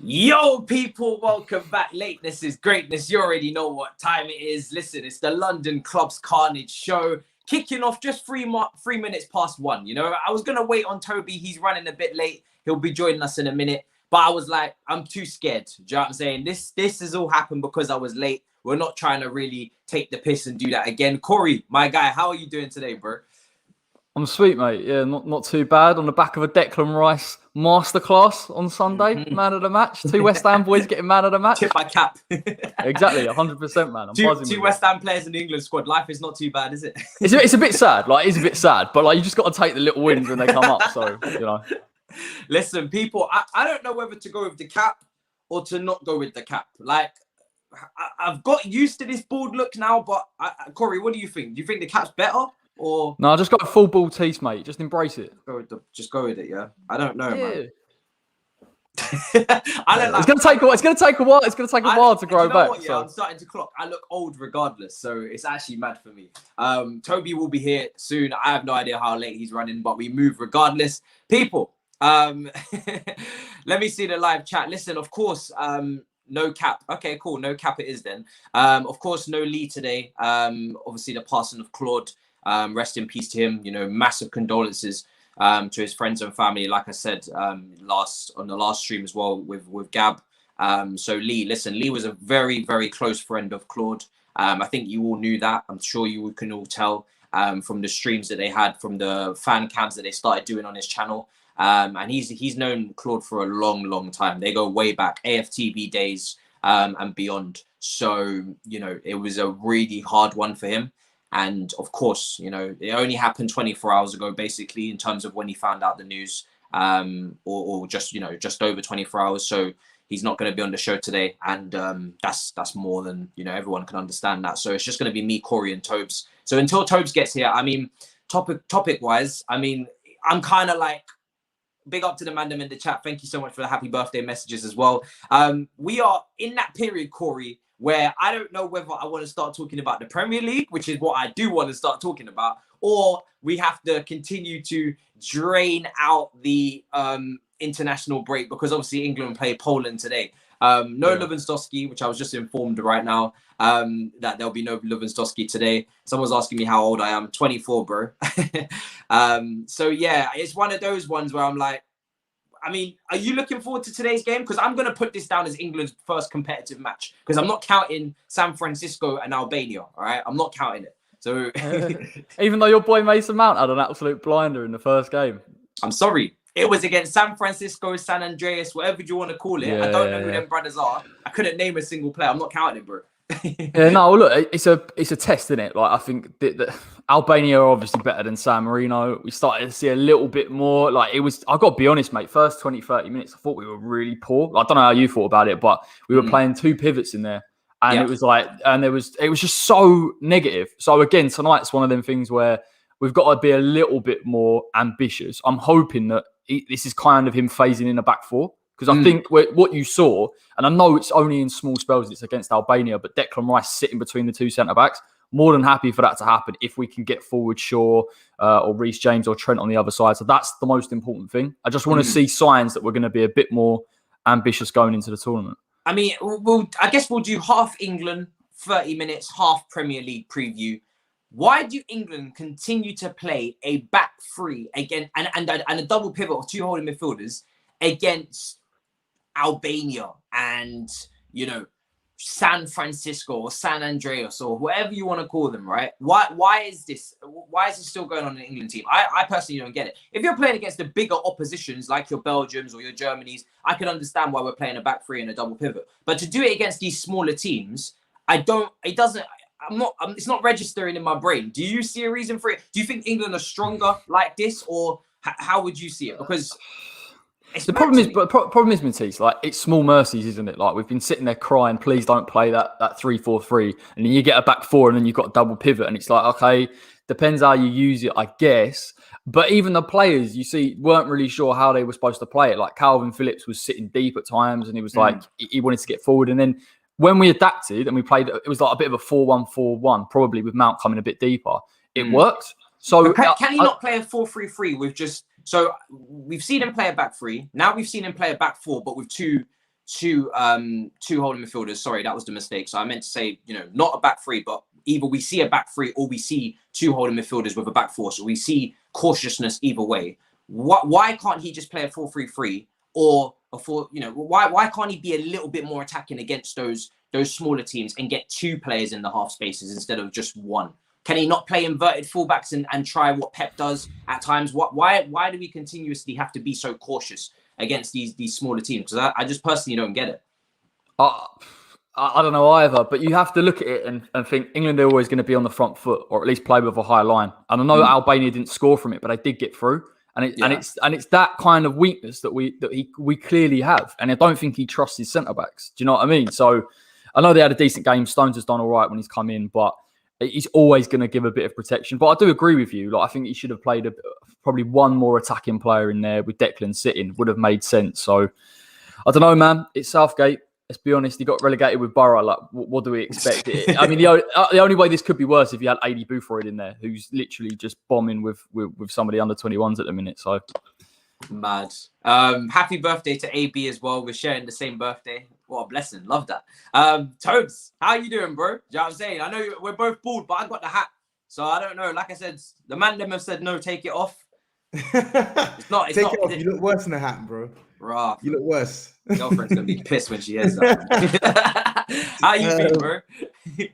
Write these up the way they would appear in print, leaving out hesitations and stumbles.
Yo, people, welcome back. Lateness is greatness. You already know what time it is. Listen, it's the London Club's Carnage show. Kicking off just 3 minutes past 1. You know, I was going to wait on Toby. He's running a bit late. He'll be joining us in a minute. But I was like, I'm too scared. Do you know what I'm saying? This has all happened because I was late. We're not trying to really take the piss and do that again. Corey, my guy, how are you doing today, bro? I'm sweet, mate. Yeah, not too bad. On the back of a Declan Rice masterclass on Sunday, man of the match. 2 West Ham boys getting man of the match. Tip my cap. Exactly, 100%, man. I'm buzzing. Two West Ham players in the England squad. Life is not too bad, is it? It's a bit sad. Like, it's a bit sad, but like you just got to take the little wins when they come up. So, you know. Listen, people, I don't know whether to go with the cap or to not go with the cap. Like, I've got used to this bald look now, but Corey, what do you think? Do you think the cap's better? Or no, just got a full ball teeth, mate. Just embrace it. Just go with it, yeah. I don't know, man. It's gonna take a while. It's gonna take a while. It's gonna take a while to grow back. What, yeah, so I'm starting to clock. I look old regardless, so it's actually mad for me. Toby will be here soon. I have no idea how late he's running, but we move regardless. People, let me see the live chat. Listen, of course, no cap. Okay, cool. No cap it is then. Of course, no Lee today. Obviously, the passing of Claude. Rest in peace to him. You know, massive condolences to his friends and family. Like I said, on the last stream as well with Gab. So Lee, listen, Lee was a very, very close friend of Claude. I think you all knew that. I'm sure you can all tell from the streams that they had, from the fan cams that they started doing on his channel. And he's known Claude for a long, long time. They go way back, AFTB days and beyond. So, you know, it was a really hard one for him. And of course, you know, it only happened 24 hours ago, basically, in terms of when he found out the news, or just, you know, just over 24 hours. So he's not going to be on the show today. And that's more than, you know, everyone can understand that. So it's just going to be me, Corey, and Tobs. So until Tobs gets here, I mean, topic wise, I mean, I'm kind of like, big up to the mandem in the chat. Thank you so much for the happy birthday messages as well. We are in that period, Corey, where I don't know whether I want to start talking about the Premier League, which is what I do want to start talking about, or we have to continue to drain out the international break, because obviously England play Poland today. No Lewandowski, which I was just informed right now that there'll be no Lewandowski today. Someone's asking me how old I am. 24, bro. So yeah, it's one of those ones where I'm like, I mean, are you looking forward to today's game? Because I'm going to put this down as England's first competitive match, because I'm not counting San Francisco and Albania, all right? I'm not counting it. So even though your boy Mason Mount had an absolute blinder in the first game. I'm sorry. It was against San Francisco, San Andreas, whatever you want to call it. I don't know who them brothers are. I couldn't name a single player. I'm not counting it, bro. Yeah, no, look, it's a test, isn't it? Like, I think that Albania are obviously better than San Marino. We started to see a little bit more. Like, it was, I got to be honest, mate, first 20, 30 minutes, I thought we were really poor. I don't know how you thought about it, but we were playing 2 pivots in there. And it was like, and it was just so negative. So again, tonight's one of them things where we've got to be a little bit more ambitious. I'm hoping that this is kind of him phasing in a back 4. Because I think what you saw, and I know it's only in small spells, it's against Albania, but Declan Rice sitting between the 2 centre-backs, more than happy for that to happen if we can get forward Shaw or Reece James or Trent on the other side. So that's the most important thing. I just want to see signs that we're going to be a bit more ambitious going into the tournament. I mean, I guess we'll do half England, 30 minutes, half Premier League preview. Why do England continue to play a back 3 again and a double pivot of 2 holding midfielders against Albania and, you know, San Francisco or San Andreas or whatever you want to call them, right? Why is this still going on in the England team? I personally don't get it. If you're playing against the bigger oppositions like your Belgiums or your Germanys, I can understand why we're playing a back 3 and a double pivot. But to do it against these smaller teams, it's not registering in my brain. Do you see a reason for it? Do you think England are stronger like this, or how would you see it? Because the problem is, Matisse, like, it's small mercies, isn't it? Like, we've been sitting there crying, please don't play that 3-4-3, and then you get a back 4, and then you've got a double pivot, and it's like, okay, depends how you use it, I guess. But even the players, you see, weren't really sure how they were supposed to play it. Like, Calvin Phillips was sitting deep at times, and he was like, he wanted to get forward, and then when we adapted and we played, it was like a bit of a 4-1-4-1, probably with Mount coming a bit deeper. It worked. So can he not play a 4-3-3 with just? So we've seen him play a back 3. Now we've seen him play a back 4, but with 2 two holding midfielders. Sorry, that was the mistake. So I meant to say, not a back three, but either we see a back three or we see two holding midfielders with a back four. So we see cautiousness either way. Why can't he just play a 4-3-3 or a 4? Why can't he be a little bit more attacking against those smaller teams and get two players in the half spaces instead of just one? Can he not play inverted fullbacks and try what Pep does at times? Why do we continuously have to be so cautious against these smaller teams? Because I just personally don't get it. I don't know either, but you have to look at it and think England are always going to be on the front foot, or at least play with a high line. And I know Albania didn't score from it, but they did get through. And it's that kind of weakness that we clearly have. And I don't think he trusts his centre backs. Do you know what I mean? So I know they had a decent game. Stones has done all right when he's come in, but he's always going to give a bit of protection. But I do agree with you. Like, I think he should have played probably one more attacking player in there with Declan sitting. Would have made sense. So I don't know, man. It's Southgate. Let's be honest. He got relegated with Borough. Like, what do we expect? I mean, the only way this could be worse if you had AD Boothroyd in there, who's literally just bombing with some of the under 21s at the minute. So mad. Happy birthday to AB as well. We're sharing the same birthday. What a blessing. Love that. Tobs, how you doing, bro? Do you know what I'm saying? I know we're both bald, but I got the hat. So I don't know. Like I said, the man them have said no, take it off. It's not. Take it off. You look worse in a hat, bro. Bruh. You look worse. Girlfriend's gonna be pissed when she hears that. How you been, bro?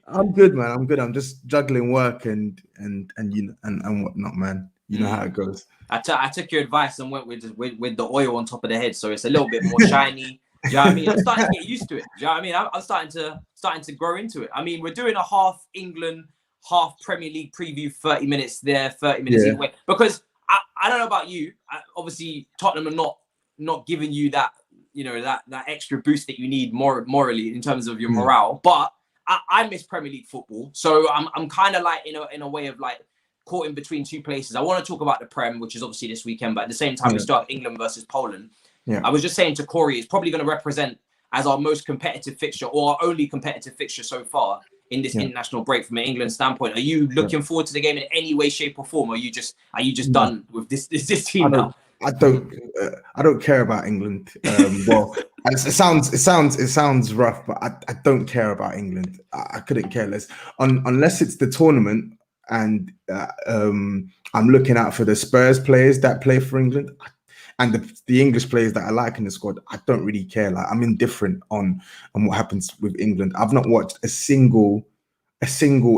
I'm good, man. I'm good. I'm just juggling work and whatnot, man. You know how it goes. I took your advice and went with the oil on top of the head, so it's a little bit more shiny. Do you know what I mean? I'm starting to get used to it. Do you know what I mean? I'm starting to grow into it. I mean, we're doing a half England, half Premier League preview, 30 minutes there, 30 minutes either way. Because I don't know about you. Obviously, Tottenham are not giving you that, that extra boost that you need morally in terms of your morale. But I miss Premier League football, so I'm kind of like in a way of like caught in between two places. I want to talk about the Prem, which is obviously this weekend, but at the same time we start England versus Poland. Yeah. I was just saying to Corey, it's probably going to represent as our most competitive fixture or our only competitive fixture so far in this international break from an England standpoint. Are you looking forward to the game in any way, shape, or form? Or are you just done with this team now? I don't care about England. Well, it sounds rough, but I don't care about England. I couldn't care less unless it's the tournament and I'm looking out for the Spurs players that play for England and the English players that I like in the squad. I don't really care. Like, I'm indifferent on what happens with England. I've not watched a single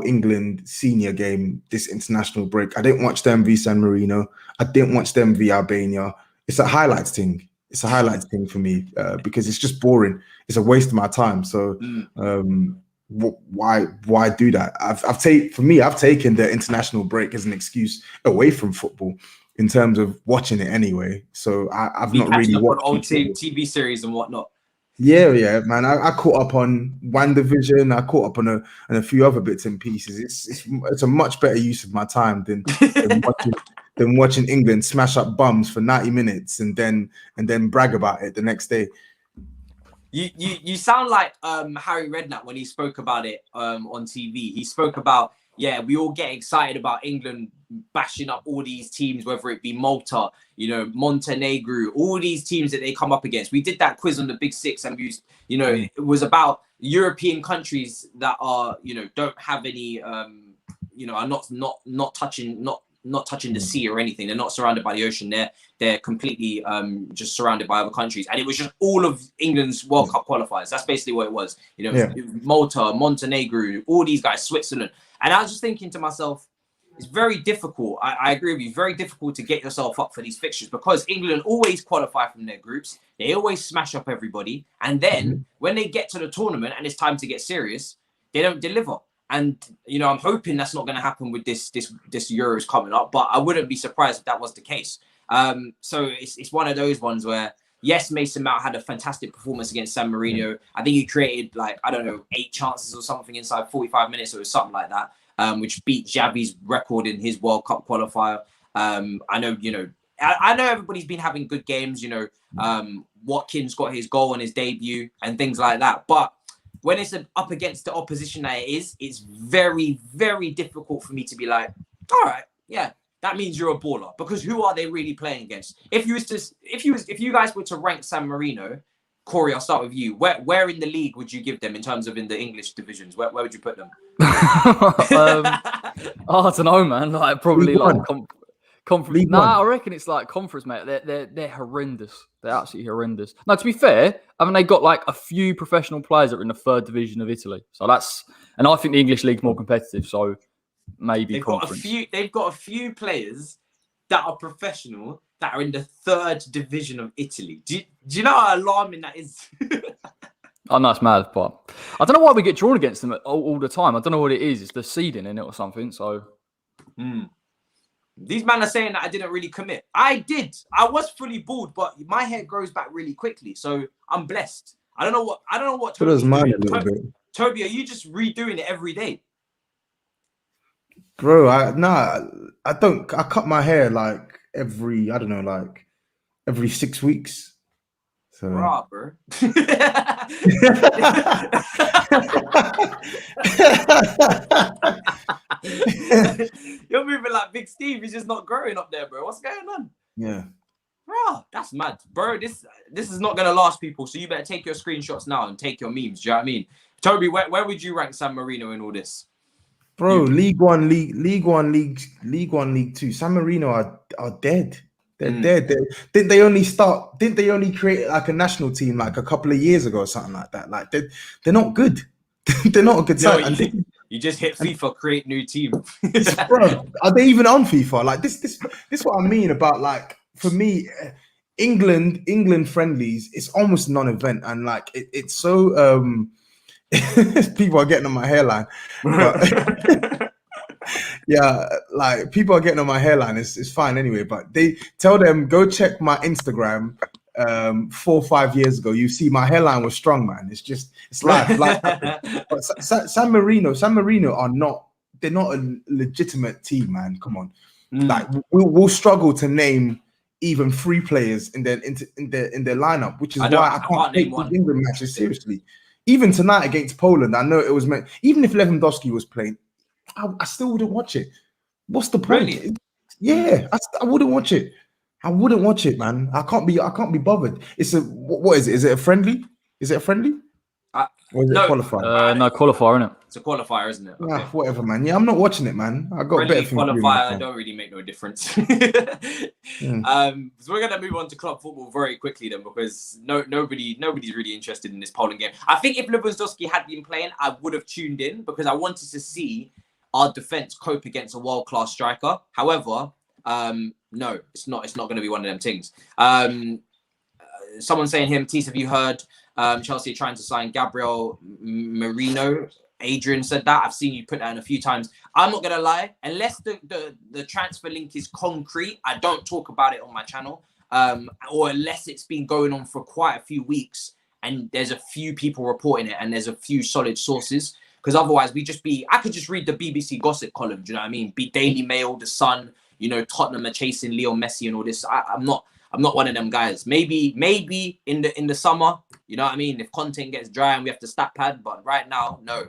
England senior game this international break. I didn't watch them v San Marino. I didn't watch them v Albania. It's a highlights thing. It's a highlights thing for me because it's just boring. It's a waste of my time. So why do that? I've taken the international break as an excuse away from football in terms of watching it anyway. So I've not really watched old TV series and whatnot. Yeah, man. I caught up on WandaVision. I caught up on a few other bits and pieces. It's a much better use of my time than watching England smash up bums for 90 minutes and then brag about it the next day. You sound like Harry Redknapp when he spoke about it on TV. He spoke about, we all get excited about England bashing up all these teams, whether it be Malta, Montenegro, all these teams that they come up against. We did that quiz on the Big Six and it was about European countries that are, don't have any, are not touching the sea or anything. They're not surrounded by the ocean. They're completely just surrounded by other countries. And it was just all of England's World Cup qualifiers. That's basically what it was. Malta, Montenegro, all these guys, Switzerland. And I was just thinking to myself, it's very difficult. I agree with you. Very difficult to get yourself up for these fixtures because England always qualify from their groups. They always smash up everybody. And then when they get to the tournament and it's time to get serious, they don't deliver. And, I'm hoping that's not going to happen with this Euros coming up, but I wouldn't be surprised if that was the case. So it's one of those ones where, yes, Mason Mount had a fantastic performance against San Marino. I think he created 8 chances or something inside 45 minutes or something like that, which beat Xavi's record in his World Cup qualifier. I know everybody's been having good games. Watkins got his goal on his debut and things like that. But when it's up against the opposition that it is, it's very, very difficult for me to be like, all right, that means you're a baller. Because who are they really playing against? If you guys were to rank San Marino Corey, I'll start with you. Where in the league would you give them in terms of in the English divisions? Where would you put them? I don't know, man. Like probably League like One. conference. League Nah, One. I reckon it's like conference, mate. They're horrendous. They're absolutely horrendous. Now, to be fair, haven't they got like a few professional players that are in the third division of Italy? So and I think the English league's more competitive. So maybe conference. They've got a few players that are professional that are in the third division of Italy. Do you know how alarming that is? I know it's mad, but I don't know why we get drawn against them all the time. I don't know what it is. It's the seeding in it or something. So these men are saying that I didn't really commit. I did. I was fully bald, but my hair grows back really quickly, so I'm blessed. I don't know what. So does mine a little bit. Toby, are you just redoing it every day? Bro, I don't. I cut my hair like every 6 weeks. So. Rah, bro. You're moving like Big Steve. He's just not growing up there, bro. What's going on? Yeah. Bro, that's mad. Bro, this is not going to last, people. So you better take your screenshots now and take your memes. Do you know what I mean? Toby, where would you rank San Marino in all this? Bro, League One, League Two. San Marino are dead. They're dead. Didn't they only create like a national team like a couple of years ago or something like that? Like they're not good. They're not a good side. You just hit FIFA, create new team. Bro, are they even on FIFA? Like this is what I mean about, like, for me, England friendlies, it's almost non-event, and like it's so people are getting on my hairline. But, yeah, like people are getting on my hairline. It's fine anyway, but they tell them go check my Instagram 4 or 5 years ago. You see my hairline was strong, man. It's life. But San Marino are not. They're not a legitimate team, man. Come on, like we'll struggle to name even 3 players in their lineup, which is why I can't take these England matches seriously. Even tonight against Poland, I know it was meant. Even if Lewandowski was playing, I still wouldn't watch it. What's the point? Really? Yeah, I wouldn't watch it. I wouldn't watch it, man. I can't be bothered. It's what is it? Is it a friendly? Is it a friendly? Or is it a qualifier? No, qualifier, isn't it? It's a qualifier, isn't it? Okay. Nah, whatever, man. Yeah, I'm not watching it, man. I got Friendly better things to do. qualifier don't really make no difference. So we're gonna move on to club football very quickly then, because nobody's really interested in this Poland game. I think if Lewandowski had been playing, I would have tuned in because I wanted to see our defense cope against a world-class striker. However, no, it's not going to be one of them things. Someone saying here, Matisse, have you heard Chelsea trying to sign Gabriel Marino? Adrian said that. I've seen you put that in a few times. I'm not going to lie. Unless the transfer link is concrete, I don't talk about it on my channel. Or unless it's been going on for quite a few weeks and there's a few people reporting it and there's a few solid sources. Because otherwise, I could just read the BBC gossip column. Do you know what I mean? Be Daily Mail, The Sun, Tottenham are chasing Leo Messi and all this. I'm not one of them guys. Maybe in the summer, you know what I mean? If content gets dry and we have to stat pad, but right now, no.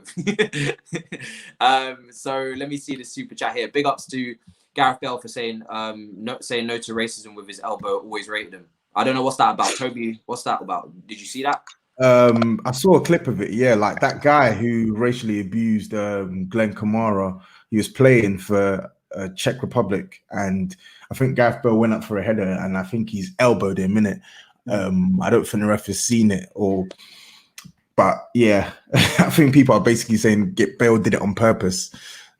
So let me see the super chat here. Big ups to Gareth Bell for saying no to racism with his elbow. Always rated him. I don't know what's that about, Toby. What's that about? Did you see that? I saw a clip of it. Yeah, like that guy who racially abused Glenn Kamara. He was playing for Czech Republic, and I think Gareth Bale went up for a header, and I think he's elbowed him in it. I don't think the ref has seen it, but yeah, I think people are basically saying Bale did it on purpose,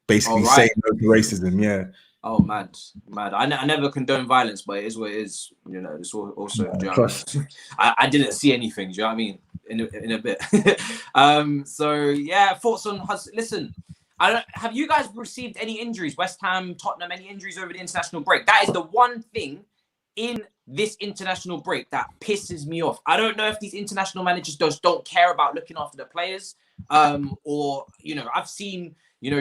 basically saying no to racism. Yeah. Oh, mad. I never condone violence, but it is what it is. It's also. I didn't see anything. Do you know what I mean? In a bit. So yeah, thoughts on. Listen, have you guys received any injuries? West Ham, Tottenham, any injuries over the international break? That is the one thing in this international break that pisses me off. I don't know if these international managers don't care about looking after the players, or I've seen.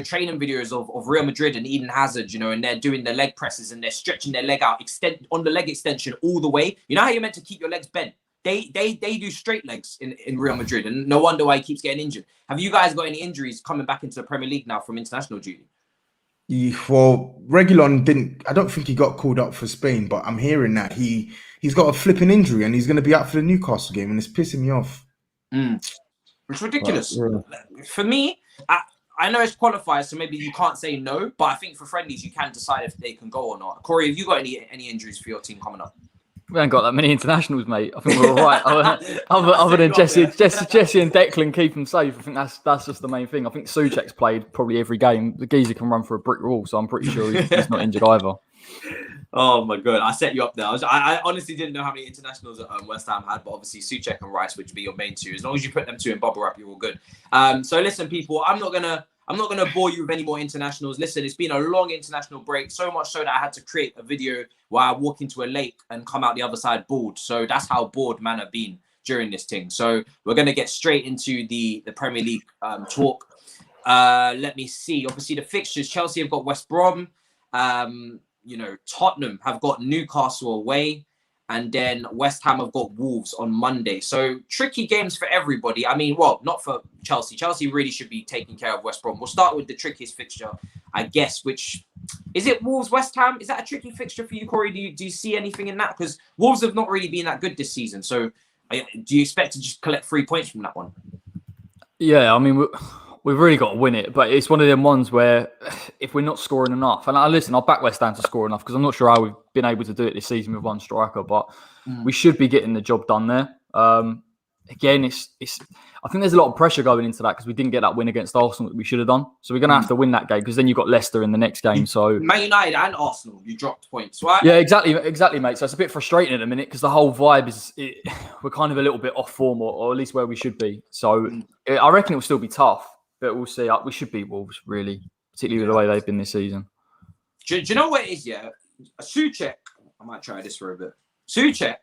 Training videos of Real Madrid and Eden Hazard, and they're doing the leg presses and they're stretching their leg out, on the leg extension all the way. You know how you're meant to keep your legs bent? They do straight legs in Real Madrid, and no wonder why he keeps getting injured. Have you guys got any injuries coming back into the Premier League now from international duty? Reguilon didn't. I don't think he got called up for Spain, but I'm hearing that he's got a flipping injury and he's going to be out for the Newcastle game, and it's pissing me off. It's ridiculous. But, for me, I know it's qualified, so maybe you can't say no, but I think for friendlies, you can decide if they can go or not. Corey, have you got any injuries for your team coming up? We haven't got that many internationals, mate. I think we're all right. other than Jesse and Declan keep them safe. I think that's just the main thing. I think Souček's played probably every game. The geezer can run for a brick wall, so I'm pretty sure he's not injured either. Oh my god, I set you up there. I honestly didn't know how many internationals West Ham had, but obviously Souček and Rice would be your main two. As long as you put them two in bubble wrap, you're all good. So listen, people, I'm not gonna bore you with any more internationals. Listen, it's been a long international break, so much so that I had to create a video where I walk into a lake and come out the other side bald. So that's how bored man have been during this thing. So we're gonna get straight into the Premier League talk. Let me see. Obviously, the fixtures: Chelsea have got West Brom. Tottenham have got Newcastle away, and then West Ham have got Wolves on Monday. So tricky games for everybody. I mean, well, not for Chelsea. Chelsea really should be taking care of West Brom. We'll start with the trickiest fixture, I guess, which is it Wolves West Ham? Is that a tricky fixture for you, Corey? Do you see anything in that? Because Wolves have not really been that good this season. So do you expect to just collect 3 points from that one? Yeah, I mean, we've really got to win it, but it's one of them ones where if we're not scoring enough, and I'll back West Ham to score enough because I'm not sure how we've been able to do it this season with one striker, but we should be getting the job done there. Again, I think there's a lot of pressure going into that because we didn't get that win against Arsenal that we should have done. So we're going to have to win that game because then you've got Leicester in the next game. So Man United and Arsenal, you dropped points, right? Yeah, exactly, mate. So it's a bit frustrating at the minute because the whole vibe we're kind of a little bit off form, or at least where we should be. So I reckon it will still be tough. But we'll see. We should beat Wolves, really, particularly with the way they've been this season. Do you know what it is, yeah? Souček, I might try this for a bit. Souček.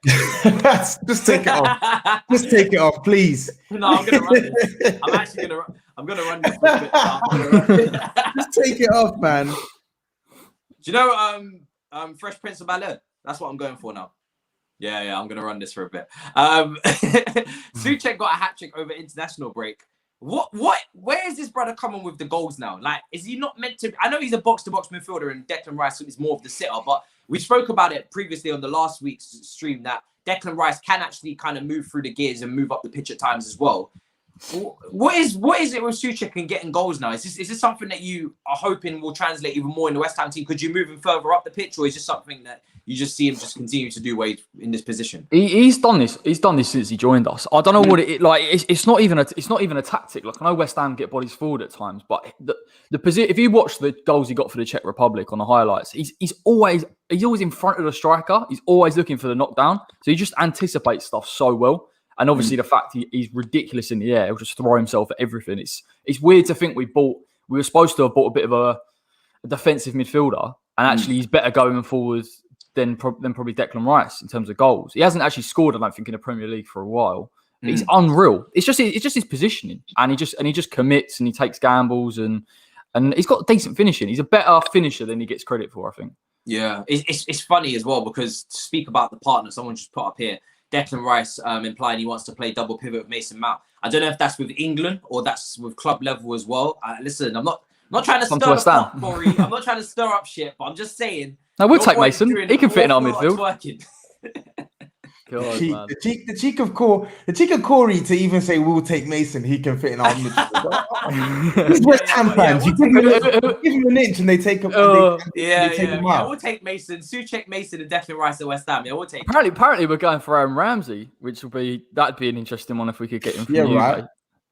Just take it off. Just take it off, please. No, I'm going to run this. I'm going to run this for a bit. Just take it off, man. Do you know Fresh Prince of Bel-Air? That's what I'm going for now. Yeah, I'm going to run this for a bit. Souček got a hat-trick over international break. Where is this brother coming with the goals now? Like, is he not meant to? I know he's a box-to-box midfielder and Declan Rice is more of the sitter, but we spoke about it previously on the last week's stream that Declan Rice can actually kind of move through the gears and move up the pitch at times as well. What is it with Souček and getting goals now? Is this something that you are hoping will translate even more in the West Ham team? Could you move him further up the pitch, or is this something that you just see him just continue to do while he's in this position? He's done this. He's done this since he joined us. I don't know what it like. It's not even a tactic. Like I know West Ham get bodies forward at times, but the position. If you watch the goals he got for the Czech Republic on the highlights, he's always in front of the striker. He's always looking for the knockdown. So he just anticipates stuff so well. And obviously the fact he's ridiculous in the air, he'll just throw himself at everything. It's weird to think we were supposed to have bought a bit of a defensive midfielder, and actually he's better going forward than probably Declan Rice in terms of goals. He hasn't actually scored, I don't think, in the Premier League for a while. He's unreal. It's just his positioning, and he just commits and he takes gambles and he's got decent finishing. He's a better finisher than he gets credit for, I think. Yeah, it's funny as well because to speak about the partner, someone just put up here. Declan Rice implying he wants to play double pivot with Mason Mount. I don't know if that's with England or that's with club level as well. Listen, I'm not trying to stir up, Corey. I'm not trying to stir up shit, but I'm just saying. No, we'll take Mason. He can fit in our midfield. God, the cheek of Corey to even say we'll take Mason. He can fit in our midfield. These West Ham fans, you give him an inch and they take him. Him out. We'll take Mason, Souček, Mason, and Declan Rice at West Ham. Yeah, we'll take. Apparently, we're going for Aaron Ramsey, which that'd be an interesting one if we could get him from the UK. Right.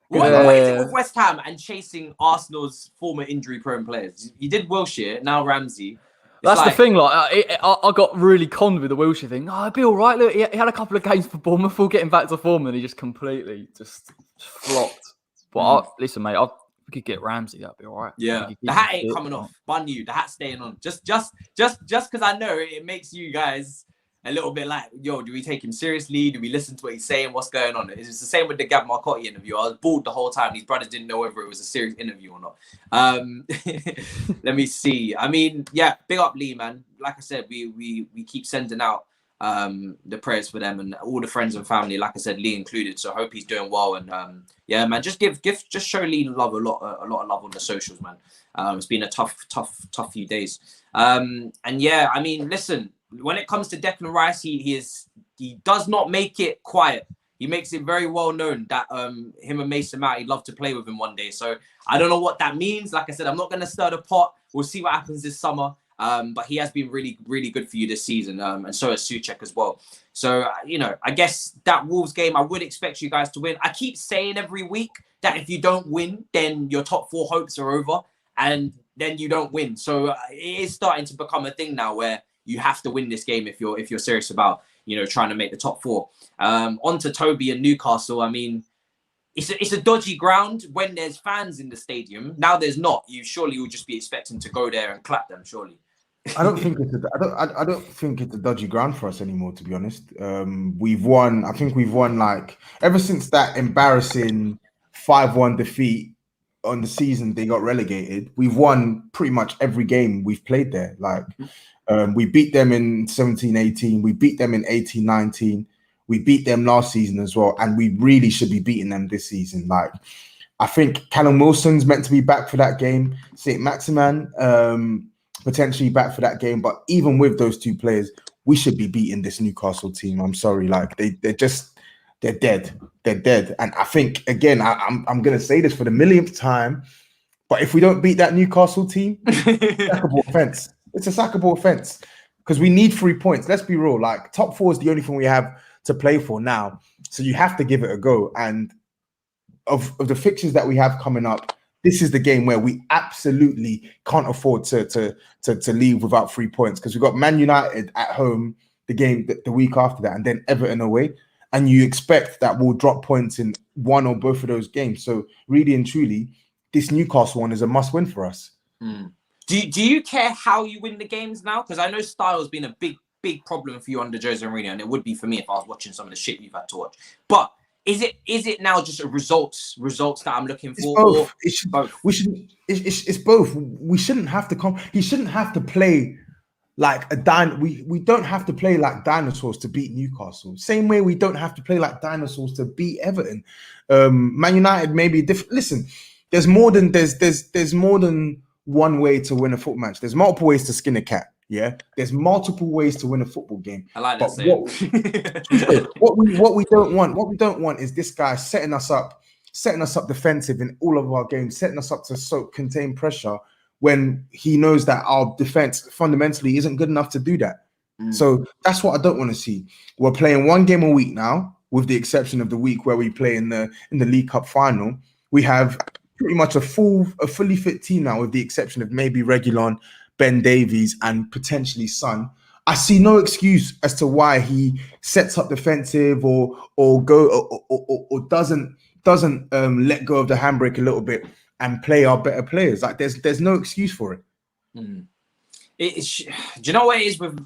What is it with West Ham and chasing Arsenal's former injury-prone players? You did Wilshere, now Ramsey. That's the thing. I got really conned with the Wilshere thing. No, it'd be all right. Look, he had a couple of games for Bournemouth. We'll get him back to form, and he just completely flopped. But listen, mate, we could get Ramsey. That'd be all right. Yeah, the hat ain't coming off. Bun you. The hat's staying on. Just because I know it makes you guys a little bit like, yo, do we take him seriously? Do we listen to what he's saying? What's going on? It's the same with the Gab Marcotti interview. I was bored the whole time. These brothers didn't know whether it was a serious interview or not. Let me see. I mean, yeah, big up Lee, man. Like I said, we keep sending out the prayers for them and all the friends and family, like I said, Lee included. So I hope he's doing well. And yeah, man, just show Lee love a lot of love on the socials, man. It's been a tough few days. And yeah, I mean, listen, when it comes to Declan Rice, he does not make it quiet. He makes it very well known that him and Mason Mount, he'd love to play with him one day. So I don't know what that means. Like I said, I'm not going to stir the pot. We'll see what happens this summer. But he has been really, really good for you this season. And so has Souček as well. So, you know, I guess that Wolves game, I would expect you guys to win. I keep saying every week that if you don't win, then your top 4 hopes are over. And then you don't win. So it is starting to become a thing now where you have to win this game if you're serious about, you know, trying to make the top 4. On to Toby and Newcastle. I mean, it's a dodgy ground when there's fans in the stadium. Now there's not. You surely will just be expecting to go there and clap them, surely. I don't think it's a dodgy ground for us anymore, to be honest. We've won. I think we've won like ever since that embarrassing 5-1 defeat on the season they got relegated. We've won pretty much every game we've played there. Like we beat them in 17-18. We beat them in 18-19. We beat them last season as well, and we really should be beating them this season. Like I think Callum Wilson's meant to be back for that game. St. Maximan. Potentially back for that game, but even with those 2 players, we should be beating this Newcastle team. I'm sorry, like they're dead. They're dead. And I think again, I'm gonna say this for the millionth time, but if we don't beat that Newcastle team, it's a sackable offense. It's a sackable offense because we need 3 points. Let's be real. Like top 4 is the only thing we have to play for now, so you have to give it a go. And of the fixtures that we have coming up, this is the game where we absolutely can't afford to leave without 3 points because we've got Man United at home the week after that, and then Everton away. And you expect that we'll drop points in one or both of those games. So really and truly, this Newcastle one is a must-win for us. Mm. Do you care how you win the games now? Because I know style has been a big problem for you under Jose Mourinho, and it would be for me if I was watching some of the shit you've had to watch. But is it now just a results that I'm looking for? It's both. It's both. We shouldn't have to he shouldn't have to play like we don't have to play like dinosaurs to beat Newcastle. Same way we don't have to play like dinosaurs to beat Everton. Man United may be different. Listen, there's more than one way to win a football match. There's multiple ways to skin a cat. Yeah, there's multiple ways to win a football game. I like that saying. What we don't want is this guy setting us up defensive in all of our games, setting us up to contain pressure when he knows that our defense fundamentally isn't good enough to do that. So that's what I don't want to see. We're playing 1 game a week now, with the exception of the week where we play in the League Cup final. We have pretty much a fully fit team now, with the exception of maybe Reguilon, Ben Davies, and potentially Son. I see no excuse as to why he sets up defensive or doesn't let go of the handbrake a little bit and play our better players. Like there's no excuse for it. Do you know what it is with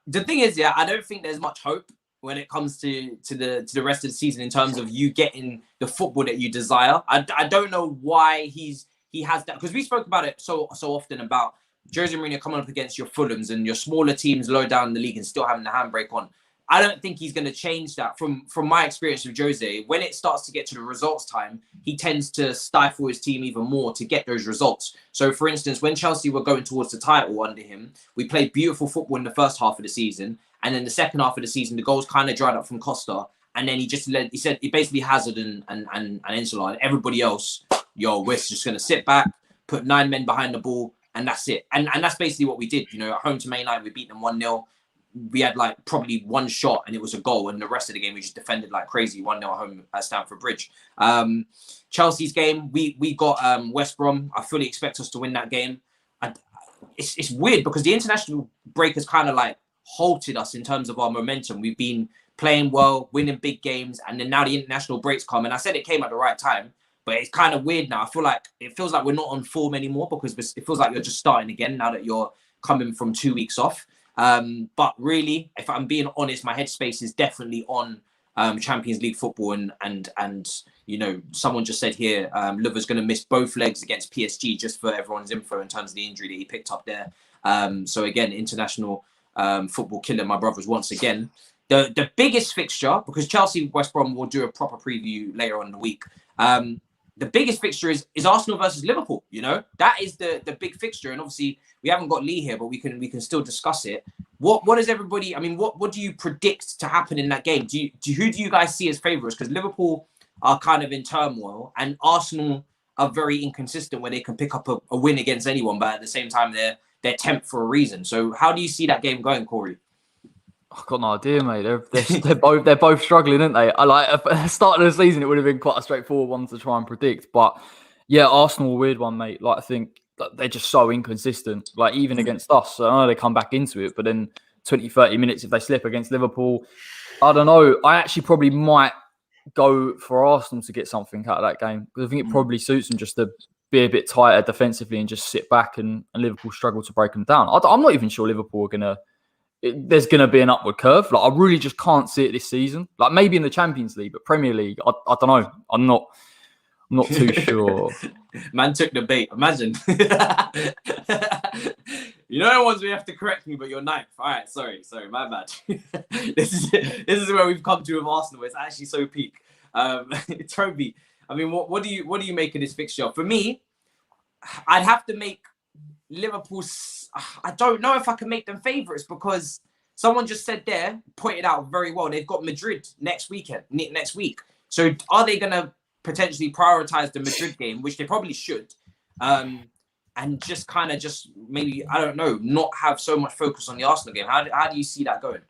the thing is, yeah, I don't think there's much hope when it comes to the rest of the season in terms of you getting the football that you desire. I don't know why he has that, because we spoke about it so often about Jose Mourinho coming up against your Fulhams and your smaller teams low down in the league and still having the handbrake on. I don't think he's going to change that. From my experience with Jose, when it starts to get to the results time, he tends to stifle his team even more to get those results. So, for instance, when Chelsea were going towards the title under him, we played beautiful football in the first half of the season, and then the second half of the season, the goals kind of dried up from Costa, and then he basically Hazard and Insula and everybody else. We're just going to sit back, put 9 men behind the ball, and that's it. And that's basically what we did. You know, at home to Man United, we beat them 1-0. We had like probably 1 shot and it was a goal. And the rest of the game, we just defended like crazy. 1-0 at home at Stamford Bridge. Chelsea's game, we got West Brom. I fully expect us to win that game. It's weird because the international break has kind of like halted us in terms of our momentum. We've been playing well, winning big games, and then now the international breaks come. And I said it came at the right time. But it's kind of weird now. It feels like we're not on form anymore because it feels like you're just starting again now that you're coming from 2 weeks off. But really, if I'm being honest, my headspace is definitely on Champions League football. And you know, someone just said here, Liverpool's going to miss both legs against PSG, just for everyone's info in terms of the injury that he picked up there. So again, international football killing my brothers once again. The biggest fixture, because Chelsea West Brom will do a proper preview later on in the week. The biggest fixture is Arsenal versus Liverpool. You know, that is the big fixture, and obviously we haven't got Lee here, but we can still discuss it. What is everybody? I mean, what do you predict to happen in that game? Who do you guys see as favourites? Because Liverpool are kind of in turmoil, and Arsenal are very inconsistent where they can pick up a win against anyone, but at the same time they're 10th for a reason. So how do you see that game going, Corey? I've got no idea, mate. They're both struggling, aren't they? I like at the start of the season, it would have been quite a straightforward one to try and predict. But yeah, Arsenal, a weird one, mate. Like I think that they're just so inconsistent. Like even against us, I know they come back into it, but then 20, 30 minutes if they slip against Liverpool, I don't know. I actually probably might go for Arsenal to get something out of that game because I think it probably suits them just to be a bit tighter defensively and just sit back and Liverpool struggle to break them down. I'm not even sure Liverpool are gonna. There's going to be an upward curve. Like I really just can't see it this season. Like maybe in the Champions League, but Premier League, I don't know. I'm not too sure. Man took the bait. Imagine. You know the ones we have to correct me, but you're ninth. All right, sorry, my bad. This is where we've come to with Arsenal. It's actually so peak. Toby, I mean, what do you make of this fixture? For me, I'd have to make Liverpool. I don't know if I can make them favourites because someone just said pointed out very well. They've got Madrid next week. So are they going to potentially prioritise the Madrid game, which they probably should, and just kind of maybe, I don't know, not have so much focus on the Arsenal game? How do you see that going?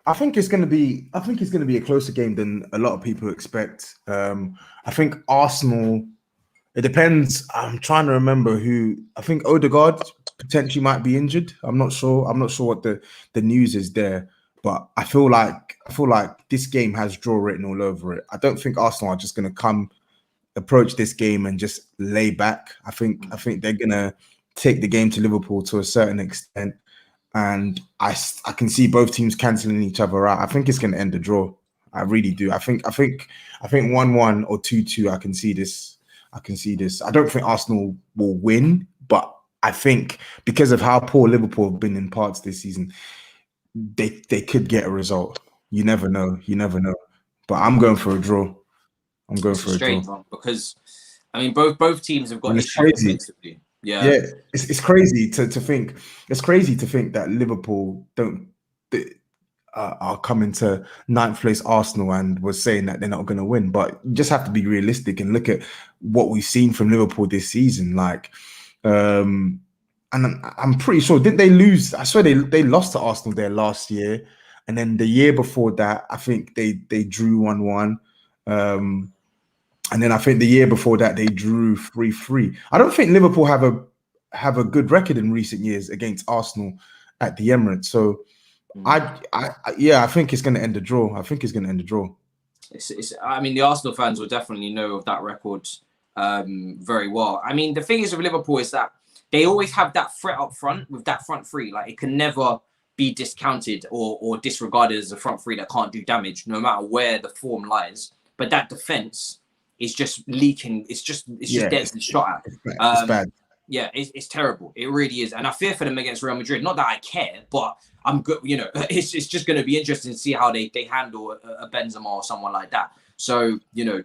I think it's going to be a closer game than a lot of people expect. I think Arsenal. It depends. I'm trying to remember who. I think Odegaard potentially might be injured. I'm not sure what the news is there, but I feel like this game has draw written all over it. I don't think Arsenal are just going to approach this game and just lay back. I think they're going to take the game to Liverpool to a certain extent, and I can see both teams cancelling each other out. I think it's going to end a draw. I really do. I think 1-1 or 2-2. I can see this. I don't think Arsenal will win, but I think because of how poor Liverpool have been in parts this season, they could get a result. You never know. But I'm going for a draw. It's a strange one because, I mean, both teams have got issues defensively. Yeah. It's crazy to think. It's crazy to think that Liverpool are coming to 9th place Arsenal and was saying that they're not going to win. But you just have to be realistic and look at what we've seen from Liverpool this season. Like, and I'm pretty sure, didn't they lose? I swear they lost to Arsenal there last year. And then the year before that, I think they drew 1-1. And then I think the year before that, they drew 3-3. I don't think Liverpool have a good record in recent years against Arsenal at the Emirates. So, I think it's going to end a draw. I mean, the Arsenal fans will definitely know of that record very well. I mean, the thing is with Liverpool is that they always have that threat up front with that front three. Like it can never be discounted or disregarded as a front three that can't do damage, no matter where the form lies. But that defense is just leaking. It's just dead and shot at. It's bad. Yeah, it's terrible. It really is. And I fear for them against Real Madrid. Not that I care, but I'm good. You know, it's just going to be interesting to see how they handle a Benzema or someone like that. So, you know,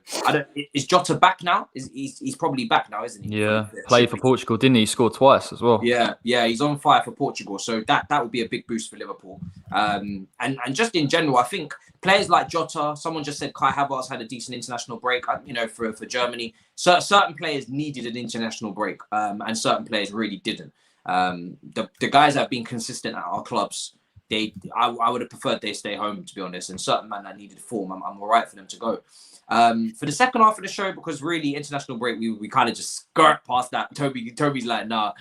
is Jota back now? He's probably back now, isn't he? Yeah, played for Portugal, didn't he? He scored twice as well. Yeah, he's on fire for Portugal. So that would be a big boost for Liverpool. And just in general, I think players like Jota, someone just said Kai Havertz had a decent international break, you know, for Germany. So certain players needed an international break, and certain players really didn't. The guys that have been consistent at our clubs, I would have preferred they stay home, to be honest. And certain men that needed form, I'm all right for them to go. For the second half of the show, because really international break, we kind of just skirt past that. Toby's like, nah,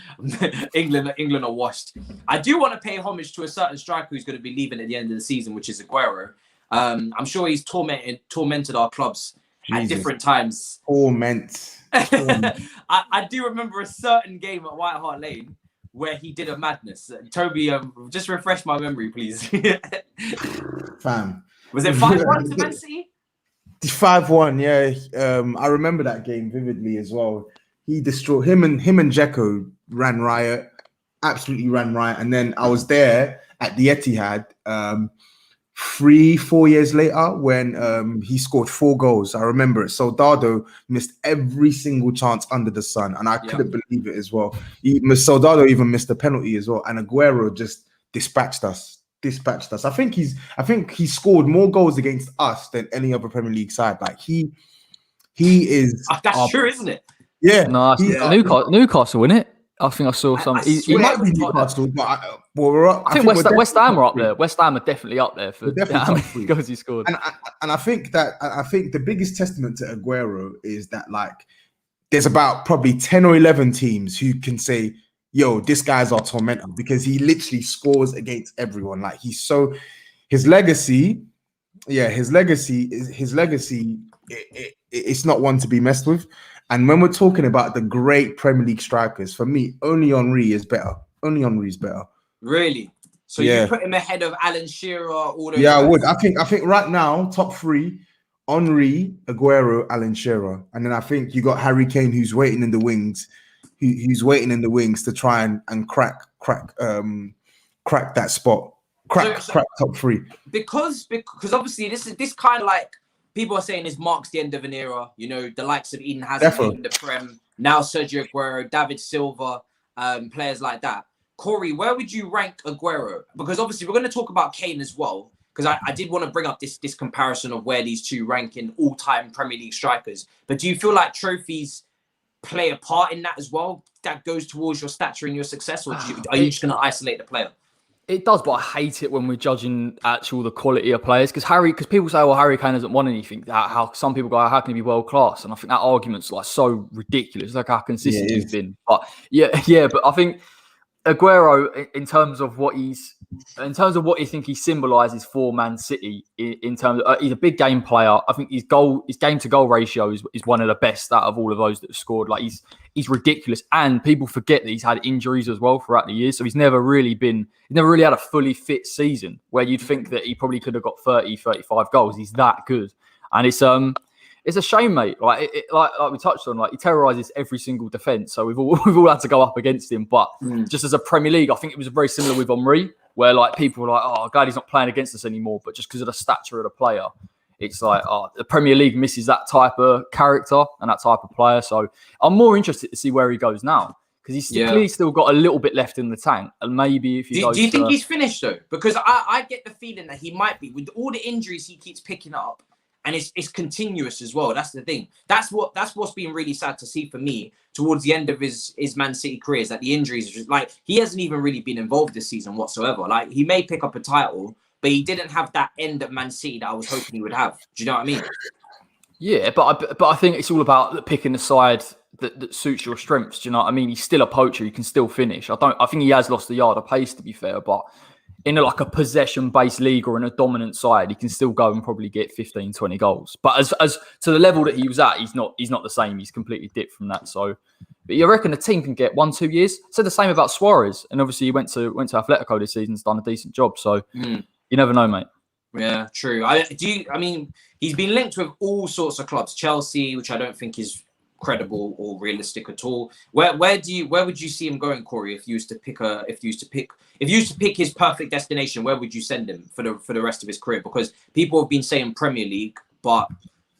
England are washed. I do want to pay homage to a certain striker who's going to be leaving at the end of the season, which is Aguero. I'm sure he's tormented our clubs at different times. Torment. I do remember a certain game at White Hart Lane where he did a madness. Toby, just refresh my memory, please. Fam. Was it 5-1 to Man City? 5-1, yeah. I remember that game vividly as well. He destroyed him and Dzeko ran riot. absolutely ran right. And then I was there at the Etihad 3-4 years later when he scored 4 goals. I remember it. Soldado missed every single chance under the sun, and I couldn't believe it as well. Soldado even missed a penalty as well, and Aguero just dispatched us. I think he scored more goals against us than any other Premier League side. Like he is. That's true, isn't it? Yeah, no, Newcastle, isn't it? I think I saw some. He might be Newcastle, but I think West Ham are up there. West Ham are definitely up there for how many goals he scored. And I think the biggest testament to Aguero is that, like, there's about probably 10 or 11 teams who can say, yo, this guy's our tormentor, because he literally scores against everyone. Like, his legacy, it's not one to be messed with. And when we're talking about the great Premier League strikers, for me, only Henry is better. Really? So you put him ahead of Alan Shearer, all those guys? I would. I think right now, top 3, Henry, Aguero, Alan Shearer. And then I think you got Harry Kane, who's waiting in the wings, to try and crack that spot. Crack top 3. Because obviously this kind of, like, people are saying this marks the end of an era. You know, the likes of Eden Hazard in the Prem, now Sergio Aguero, David Silva, players like that. Corey, where would you rank Aguero? Because obviously we're going to talk about Kane as well, because I did want to bring up this comparison of where these two rank in all-time Premier League strikers. But do you feel like trophies play a part in that as well? That goes towards your stature and your success, or are you just going to isolate the player? It does, but I hate it when we're judging the quality of players, because people say, well, Harry Kane hasn't won anything. How some people go, how can he be world class? And I think that argument's like so ridiculous, like how consistent he's been. But but I think Aguero, in terms of what you think he symbolises for Man City, in terms of he's a big game player. I think his game to goal ratio is one of the best out of all of those that have scored. Like he's ridiculous, and people forget that he's had injuries as well throughout the years. So he's never really had a fully fit season where you'd think that he probably could have got 30, 35 goals. He's that good, and it's a shame, mate. Like we touched on, like he terrorises every single defence. So we've all had to go up against him. But just as a Premier League, I think it was very similar with Henry, where like people were like, oh, God, he's not playing against us anymore. But just because of the stature of the player, it's like, oh, the Premier League misses that type of character and that type of player. So I'm more interested to see where he goes now, because he's clearly still got a little bit left in the tank. And maybe if he goes, do you think he's finished though? Because I get the feeling that he might be, with all the injuries he keeps picking up. And it's continuous as well. That's the thing. That's what's been really sad to see for me towards the end of his Man City career, is that the injuries are just, like, he hasn't even really been involved this season whatsoever. Like, he may pick up a title, but he didn't have that end at Man City that I was hoping he would have. Do you know what I mean? Yeah, but I think it's all about picking the side that suits your strengths. Do you know what I mean? He's still a poacher. He can still finish. I think he has lost a yard of pace, to be fair, but in a possession-based league or in a dominant side, he can still go and probably get 15, 20 goals. But as to the level that he was at, he's not the same. He's completely dipped from that. So, but you reckon the team can get 1-2 years? Said the same about Suarez, and obviously he went to Atletico this season, done a decent job. So you never know, mate. Yeah, true. He's been linked with all sorts of clubs. Chelsea, which I don't think is credible or realistic at all. Where would you see him going, Corey? If you used to pick his perfect destination, where would you send him for the rest of his career? Because people have been saying Premier League, but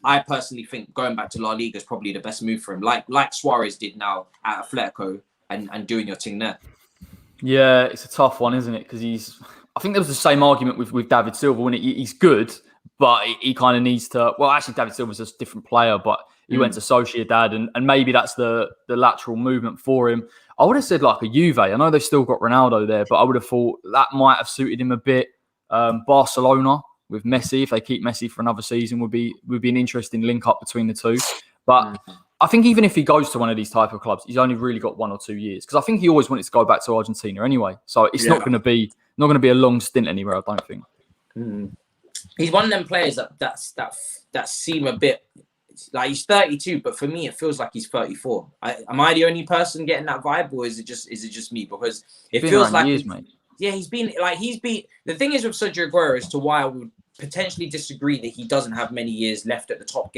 I personally think going back to La Liga is probably the best move for him, like Suarez did now at Atletico and doing your thing there. Yeah, it's a tough one, isn't it? Because I think there was the same argument with David Silva when he's good, but he kind of needs to. Well, actually, David Silva's a different player, but he went to Sociedad, and maybe that's the lateral movement for him. I would have said like a Juve. I know they've still got Ronaldo there, but I would have thought that might have suited him a bit. Barcelona with Messi, if they keep Messi for another season, would be an interesting link up between the two. But I think even if he goes to one of these type of clubs, he's only really got 1 or 2 years, because I think he always wanted to go back to Argentina anyway. So it's not going to be a long stint anywhere, I don't think. He's one of them players that seem a bit like he's 32, but for me it feels like he's 34. Am I the only person getting that vibe, or is it just me? Because it feels like years, mate. Yeah, he's been. The thing is with Sergio Aguero, as to why I would potentially disagree that he doesn't have many years left at the top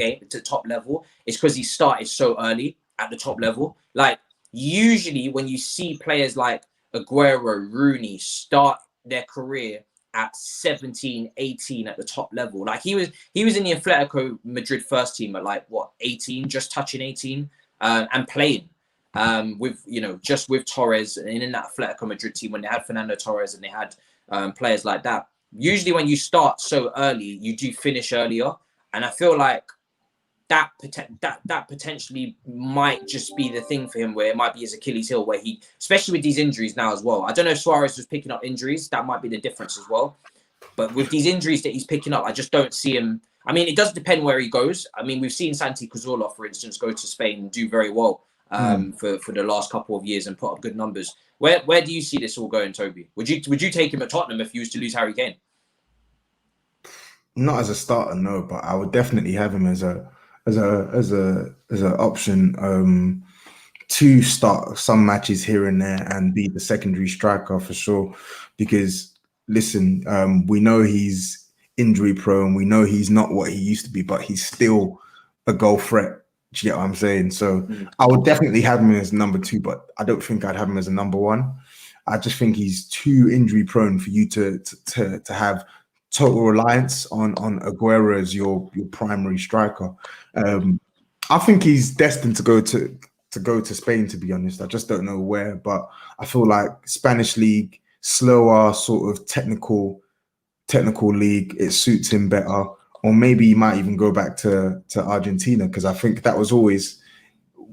level, is because he started so early at the top level. Like, usually when you see players like Aguero, Rooney start their career at 17, 18 at the top level. Like he was in the Atletico Madrid first team at like what 18, just touching 18, and playing with just with Torres and in that Atletico Madrid team when they had Fernando Torres and they had players like that. Usually when you start so early, you do finish earlier, and I feel like that potentially might just be the thing for him, where it might be his Achilles heel, where he, especially with these injuries now as well. I don't know if Suarez was picking up injuries. That might be the difference as well. But with these injuries that he's picking up, I just don't see him. I mean, it does depend where he goes. I mean, we've seen Santi Cazorla, for instance, go to Spain and do very well for the last couple of years and put up good numbers. Where do you see this all going, Toby? Would you take him at Tottenham if you was to lose Harry Kane? Not as a starter, no, but I would definitely have him as an option to start some matches here and there and be the secondary striker for sure. Because listen, we know he's injury prone. We know he's not what he used to be, but he's still a goal threat. Do you get what I'm saying? So I would definitely have him as number 2, but I don't think I'd have him as a number 1. I just think he's too injury prone for you to have total reliance on Aguero as your primary striker. I think he's destined to go to Spain, to be honest. I just don't know where, but I feel like Spanish league, slower, sort of technical league, it suits him better. Or maybe he might even go back to Argentina, because I think that was always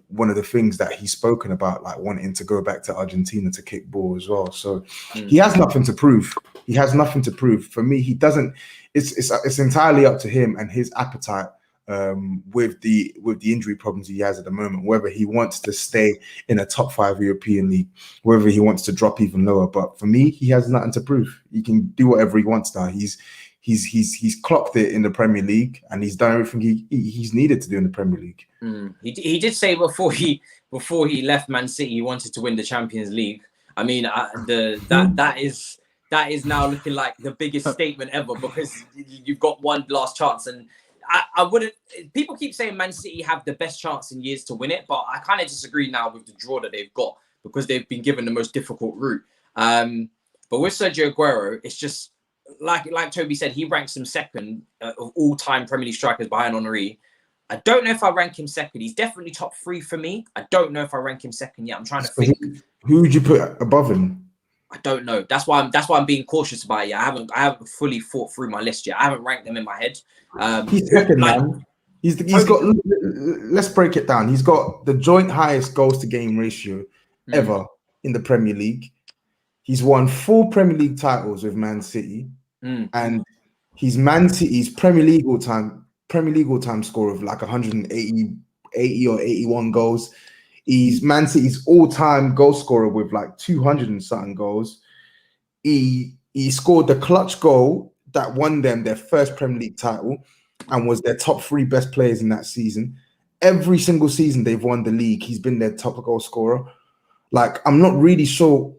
one of the things that he's spoken about, like wanting to go back to Argentina to kick ball as well. So he has nothing to prove. He has nothing to prove. For me, he doesn't. It's entirely up to him and his appetite with the injury problems he has at the moment, whether he wants to stay in a top 5 European league, whether he wants to drop even lower. But for me, he has nothing to prove. He can do whatever he wants now. He's clocked it in the Premier League, and he's done everything he's needed to do in the Premier League. He did say before he left Man City, he wanted to win the Champions League. I mean, that is now looking like the biggest statement ever, because you've got one last chance. And I wouldn't. People keep saying Man City have the best chance in years to win it, but I kind of disagree now with the draw that they've got, because they've been given the most difficult route. But with Sergio Aguero, it's just like Toby said, he ranks him second of all-time Premier League strikers behind Henry. I don't know if I rank him second. He's definitely top 3 for me. I don't know if I rank him second yet. I'm trying to think. Who would you put above him? I don't know. That's why I'm being cautious about it. I haven't fully thought through my list yet. I haven't ranked them in my head. He's second, man. He's got. Let's break it down. He's got the joint highest goals to game ratio ever in the Premier League. He's won 4 Premier League titles with Man City, and he's Man City's Premier League all-time score of like 180 or 81 goals. He's Man City's all-time goal scorer with like 200 and something goals. He scored the clutch goal that won them their first Premier League title and was their top 3 best players in that season. Every single season they've won the league, he's been their top goal scorer. Like, I'm not really sure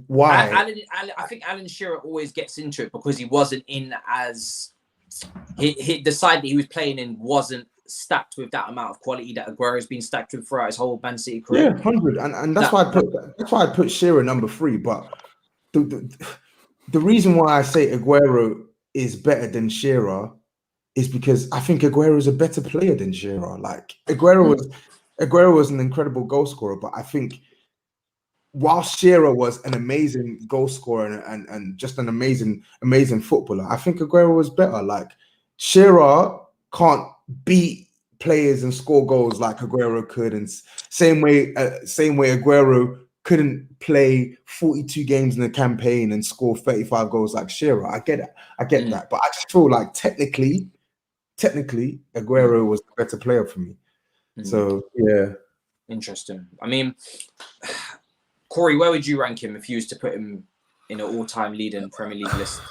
why. I think Alan Shearer always gets into it because he wasn't in as the side that he was playing in wasn't stacked with that amount of quality that Aguero has been stacked with throughout his whole Man City career. Yeah, 100, and that's why I put Shearer number 3. But the reason why I say Aguero is better than Shearer is because I think Aguero is a better player than Shearer. Like Aguero was an incredible goal scorer, but I think while Shearer was an amazing goal scorer and just an amazing footballer, I think Aguero was better. Like Shearer can't beat players and score goals like Aguero could, and same way Aguero couldn't play 42 games in a campaign and score 35 goals like Shearer. I get that, but I just feel like technically, Aguero was the better player for me. So yeah, interesting. I mean, Corey, where would you rank him if you was to put him in an all-time leading Premier League list?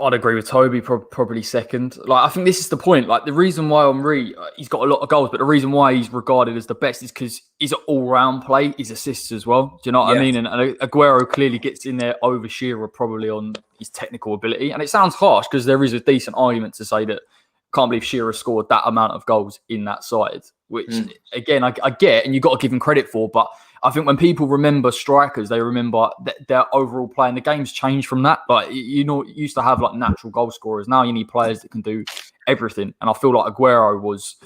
I'd agree with Toby, probably second. Like, I think this is the point. Like, the reason why Henry, he's got a lot of goals, but the reason why he's regarded as the best is because he's an all-round play. He's assists as well. Do you know what I mean? And Aguero clearly gets in there over Shearer probably on his technical ability. And it sounds harsh because there is a decent argument to say that I can't believe Shearer scored that amount of goals in that side, which, again, I get, and you've got to give him credit for, but I think when people remember strikers, they remember their overall play, and the game's changed from that. Like, you used to have like natural goal scorers. Now you need players that can do everything. And I feel like Aguero's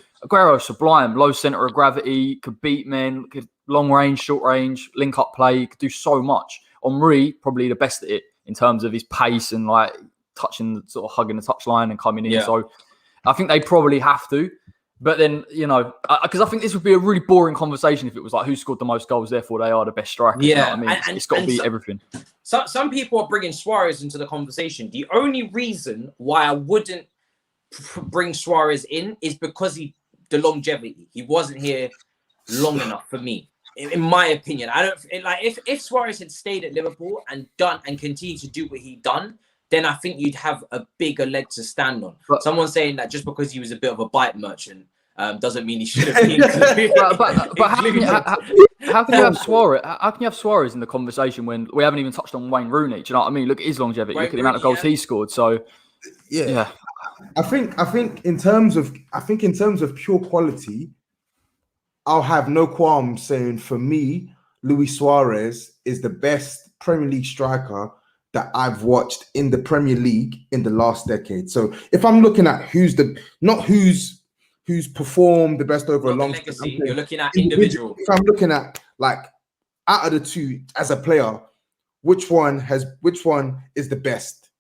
sublime, low centre of gravity, could beat men, could long range, short range, link up play, could do so much. Henry, probably the best at it in terms of his pace and like touching, sort of hugging the touchline and coming in. Yeah. So I think they probably have to. But then, because I think this would be a really boring conversation if it was like who scored the most goals, therefore they are the best strikers. Yeah, You know what I mean? It's got to be everything. So some people are bringing Suarez into the conversation. The only reason why I wouldn't bring Suarez in is because the longevity. He wasn't here long enough for me, in my opinion. I don't like if Suarez had stayed at Liverpool and continued to do what he done, then I think you'd have a bigger leg to stand on. But someone's saying that just because he was a bit of a bite merchant doesn't mean he should have been. but how can you have Suarez? How can you have Suarez in the conversation when we haven't even touched on Wayne Rooney? Do you know what I mean? Look at his longevity. Look at the amount of goals he scored. So yeah. I think in terms of pure quality, I'll have no qualms saying for me, Luis Suarez is the best Premier League striker that I've watched in the Premier League in the last decade. So if I'm looking at who's performed the best over a long legacy, you're looking at individual. If I'm looking at like out of the two as a player, which one is the best?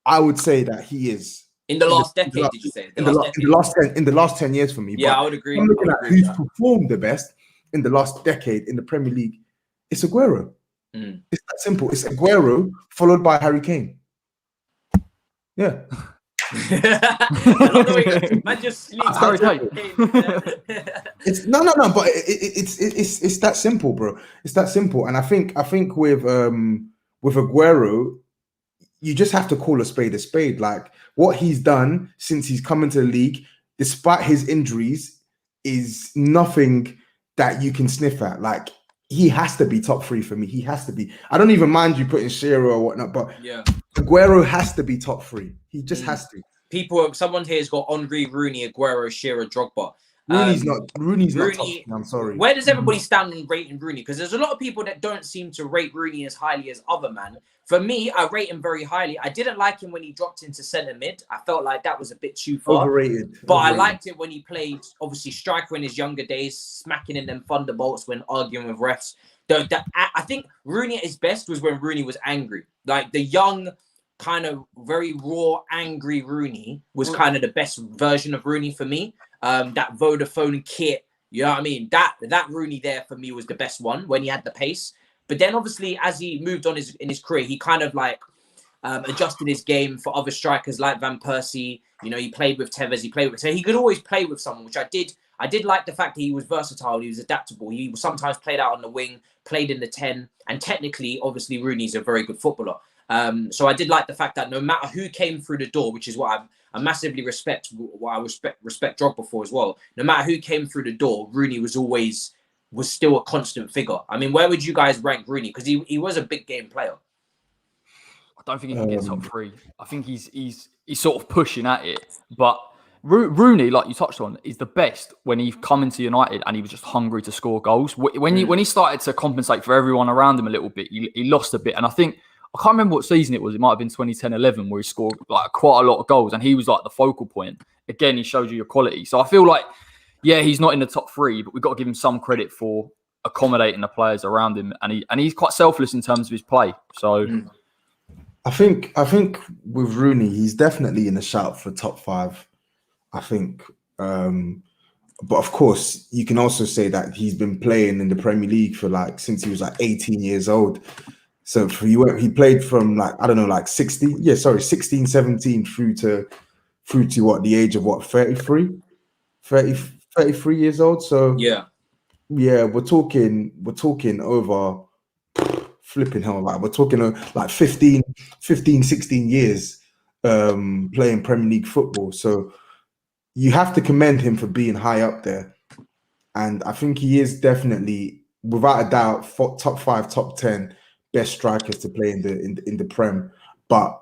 I would say that he is. In the last decade, did you say? In the last 10 years for me. Yeah, I would agree. I'm looking at who's performed the best in the last decade in the Premier League. It's Aguero. It's that simple. It's Aguero followed by Harry Kane. Yeah. Man just sleeps. It's no, but it's that simple, bro. It's that simple. And I think with Aguero, you just have to call a spade a spade. Like what he's done since he's come into the league, despite his injuries, is nothing that you can sniff at. Like he has to be top three for me. He has to be. I don't even mind you putting Shearer or whatnot, but yeah, Aguero has to be top three. He just has to. Someone here's got Henry, Rooney, Aguero, Shearer, Drogba. Rooney's not top. I'm sorry. Where does everybody stand on rating Rooney? Because there's a lot of people that don't seem to rate Rooney as highly as other man. For me, I rate him very highly. I didn't like him when he dropped into centre mid. I felt like that was a bit too far. Overrated. But I liked it when he played, obviously, striker in his younger days, smacking in them thunderbolts when arguing with refs. I think Rooney at his best was when Rooney was angry. Like the young, kind of very raw, angry Rooney was kind of the best version of Rooney for me. That Vodafone kit, you know what I mean? That Rooney there for me was the best one when he had the pace. But then obviously as he moved on in his career, he kind of like adjusted his game for other strikers like Van Persie. You know, he played with Tevez, so he could always play with someone, which I did like the fact that he was versatile, he was adaptable. He sometimes played out on the wing, played in the 10, and technically, obviously, Rooney's a very good footballer. So I did like the fact that no matter who came through the door, which is what I massively respect, what I respect Drogba for as well. No matter who came through the door, Rooney was still a constant figure. I mean, where would you guys rank Rooney? Because he was a big game player. I don't think he can get top three. I think he's sort of pushing at it. But Rooney, like you touched on, is the best when he come into United and he was just hungry to score goals. When he started to compensate for everyone around him a little bit, he lost a bit. And I think, I can't remember what season it was. It might have been 2010-11 where he scored like quite a lot of goals and he was like the focal point. Again, he showed you your quality. So I feel like, yeah, he's not in the top three, but we've got to give him some credit for accommodating the players around him. And he's quite selfless in terms of his play. So I think with Rooney, he's definitely in the shout for top five. I think. But of course, you can also say that he's been playing in the Premier League for since he was 18 years old. So he played from 16, 17 through to what, the age of what, 33 years old. So yeah, we're talking over flipping hell, we're talking 15, 16 years playing Premier League football. So you have to commend him for being high up there. And I think he is definitely, without a doubt, top 5, top 10 best strikers to play in the Prem, but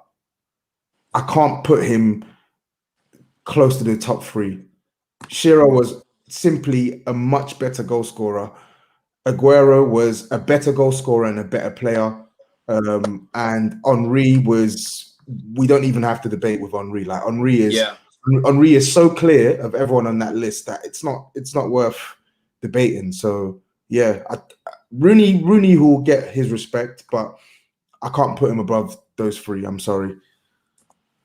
I can't put him close to the top 3. Shearer was simply a much better goal scorer. Aguero was a better goal scorer and a better player. And Henry was, we don't even have to debate with Henry. Like Henry is so clear of everyone on that list that it's not worth debating. So yeah, Rooney will get his respect, but I can't put him above those three. I'm sorry.